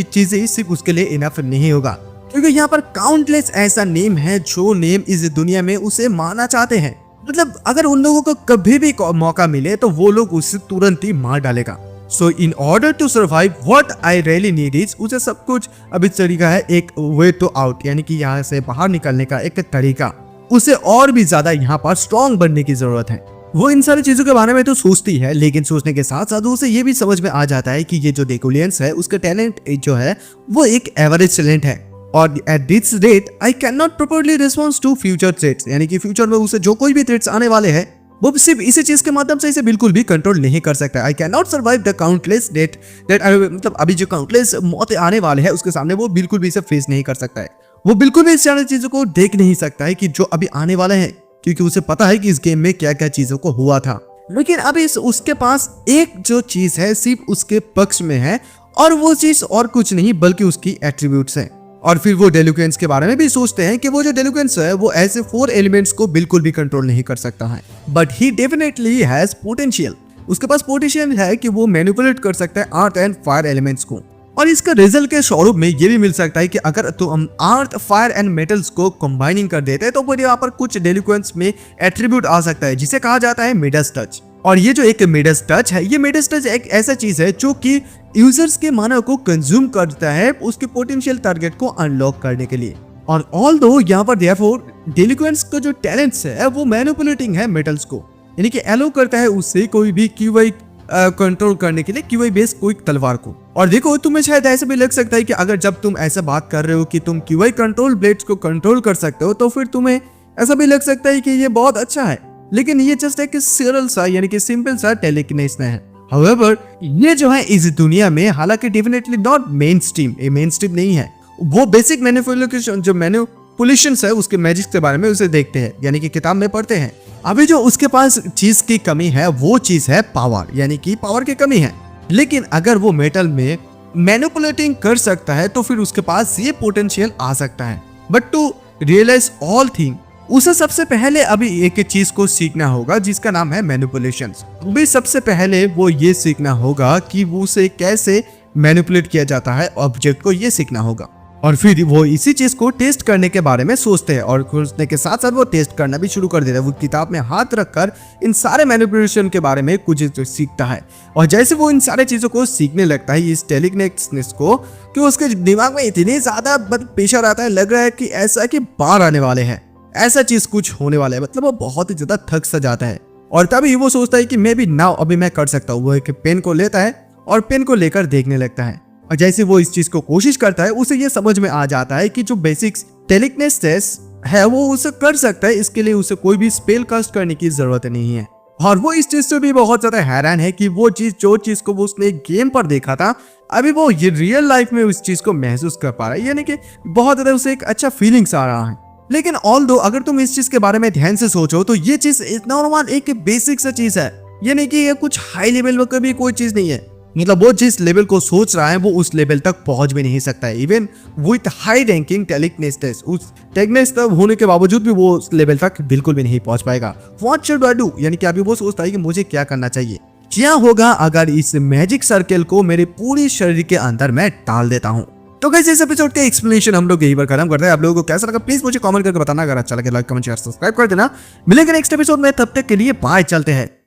चीजें सिर्फ उसके लिए इनफ नहीं होगा, क्योंकि यहाँ पर काउंटलेस ऐसा नेम है जो नेम इस दुनिया में उसे मारना चाहते हैं। मतलब अगर उन लोगों को कभी भी मौका मिले तो वो लोग उसे तुरंत ही मार डालेगा। So in order to survive what I really need is, उसे सब कुछ अभी तरीका है, एक वे टू आउट, यानी कि यहाँ से बाहर निकलने का एक तरीका। उसे और भी ज्यादा यहाँ पर स्ट्रॉन्ग बनने की जरूरत है। वो इन सारी चीजों के बारे में तो सोचती है, लेकिन सोचने के साथ साथ उसे ये भी समझ में आ जाता है कि ये जो डेकुलियंस है उसका टैलेंट जो है वो एक एवरेज टैलेंट है, और at this rate I can not properly response to future threats, यानी कि फ्यूचर में उसे जो कोई भी थ्रेट्स आने वाले हैं वो सिर्फ इसी चीज के माध्यम से इसे बिल्कुल भी कंट्रोल नहीं कर सकता। I can not survive the countless debt मतलब अभी जो काउंटलेस मौतें आने वाले हैं उसके सामने वो बिल्कुल भी इसे फेस नहीं कर सकता है। वो बिल्कुल भी इस सारी चीजों को देख नहीं सकता है कि जो अभी आने वाले हैं, क्योंकि उसे पता है कि इस गेम में क्या क्या चीजों को हुआ था। लेकिन अभी उसके पास एक जो चीज है सिर्फ उसके पक्ष में है, और वो चीज और कुछ नहीं बल्कि उसकी एट्रीब्यूट्स है। और फिर वो डेलिक्वेंस के बारे में भी सोचते हैं कि वो जो डेलिक्वेंस है वो ऐसे 4 एलिमेंट्स को बिल्कुल भी कंट्रोल नहीं कर सकता है, but he definitely has potential. उसके पास पोटेंशियल है कि वो मैनिपुलेट कर सकता है अर्थ एंड फायर एलिमेंट्स को, और इसका रिजल्ट के स्वरूप में ये भी मिल सकता है कि अगर तो हम अर्थ फायर एंड मेटल्स को कंबाइनिंग कर देते हैं तो फिर यहाँ पर कुछ डेलिक्वेंस में एट्रीब्यूट आ सकता है जिसे कहा जाता है मिडस टच। और ये जो एक मिडस टच है, ये मिडस टच एक ऐसा चीज है जो कि यूजर्स के मानव को कंज्यूम करता है उसके पोटेंशियल टारगेट को अनलॉक करने के लिए। और ऑल्दो यहाँ पर देयरफॉर डेलिक्वेंस का जो टैलेंट्स है वो मैनिपुलेटिंग है मेटल्स को, यानी कि एलो करता है उससे कोई भी क्यूआई कंट्रोल करने के लिए क्यूआई बेस्ड कोई तलवार को। और देखो तुम्हें शायद ऐसे भी लग सकता है कि अगर जब तुम ऐसा बात कर रहे हो कि तुम क्यूआई कंट्रोल ब्लेड्स को कंट्रोल कर सकते हो तो फिर तुम्हें ऐसा भी लग सकता है कि ये बहुत अच्छा है, लेकिन ये जस्ट एक सरल सा यानी कि सिंपल सा टेलीकिनेसिस है। However, ये जो है इस दुनिया में हालांकि डेफिनेटली नॉट मेन स्ट्रीम, ये मेन स्ट्रीम नहीं है। वो बेसिक मैनिपुलेशन जो मैनिपुलेशंस है उसके मैजिक के बारे में उसे देखते हैं, यानी कि किताब में पढ़ते हैं। अभी जो उसके पास चीज की कमी है वो चीज है पावर, यानी कि पावर की कमी है। लेकिन अगर वो मेटल में मैनिपुलेटिंग कर सकता है तो फिर उसके पास ये पोटेंशियल आ सकता है। But to realise all thing उसे सबसे पहले अभी एक चीज को सीखना होगा जिसका नाम है मैनिपुलेशंस। अभी सबसे पहले वो ये सीखना होगा कि वो उसे कैसे मैनिपुलेट किया जाता है ऑब्जेक्ट को, ये सीखना होगा। और फिर वो इसी चीज को टेस्ट करने के बारे में सोचते हैं, और सोचने के साथ साथ वो टेस्ट करना भी शुरू कर देता है। वो किताब में हाथ रखकर इन सारे मैनिपुलेशन के बारे में कुछ सीखता है, और जैसे वो इन सारे चीजों को सीखने लगता है इस टेलीकिनेसिस को, कि उसके दिमाग में इतनी ज्यादा प्रेशर आता है, लग रहा है कि ऐसा कि बाहर आने वाले हैं, ऐसा चीज कुछ होने वाला है, मतलब वो बहुत ही ज्यादा थक सा जाता है। और तभी वो सोचता है कि मैं भी नाउ अभी मैं कर सकता हूँ। वो एक पेन को लेता है और पेन को लेकर देखने लगता है, और जैसे वो इस चीज को कोशिश करता है उसे ये समझ में आ जाता है कि जो बेसिक्स टेलीकिनेसिस है वो उसे कर सकता है, इसके लिए उसे कोई भी स्पेल कास्ट करने की जरूरत नहीं है। और वो इस चीज से भी बहुत ज्यादा हैरान है कि वो चीज जो चीज को वो उसने गेम पर देखा था अभी वो ये रियल लाइफ में उस चीज को महसूस कर पा रहा है, यानी कि बहुत ज्यादा उसे एक अच्छा फीलिंग्स आ रहा है। लेकिन ऑल्दो अगर तुम इस चीज के बारे में ध्यान से सोचो तो ये चीज नॉर्मल एक बेसिक सा चीज है, यानी कि ये कुछ हाई लेवल में कभी कोई चीज नहीं है। मतलब वो जिस लेवल को सोच रहा है वो उस लेवल तक पहुंच भी नहीं सकता है, even with high ranking telekinesis, उस टेक्निक्स होने के बावजूद भी वो उस लेवल तक बिल्कुल भी नहीं पहुंच पाएगा। व्हाट शुड आई डू, यानी कि अभी वो सोचता है कि मुझे क्या करना चाहिए, क्या होगा अगर इस मैजिक सर्कल को मेरे पूरी शरीर के अंदर मैं डाल देता हूँ। तो गाइस इस एपिसोड के एक्सप्लेनेशन हम लोग यही पर खत्म करते हैं। आप लोगों को कैसा लगा प्लीज मुझे कमेंट करके बताना, अगर अच्छा लगे लाइक कमेंट शेयर सब्सक्राइब कर देना। मिलेंगे नेक्स्ट एपिसोड में, तब तक के लिए बाय, चलते हैं।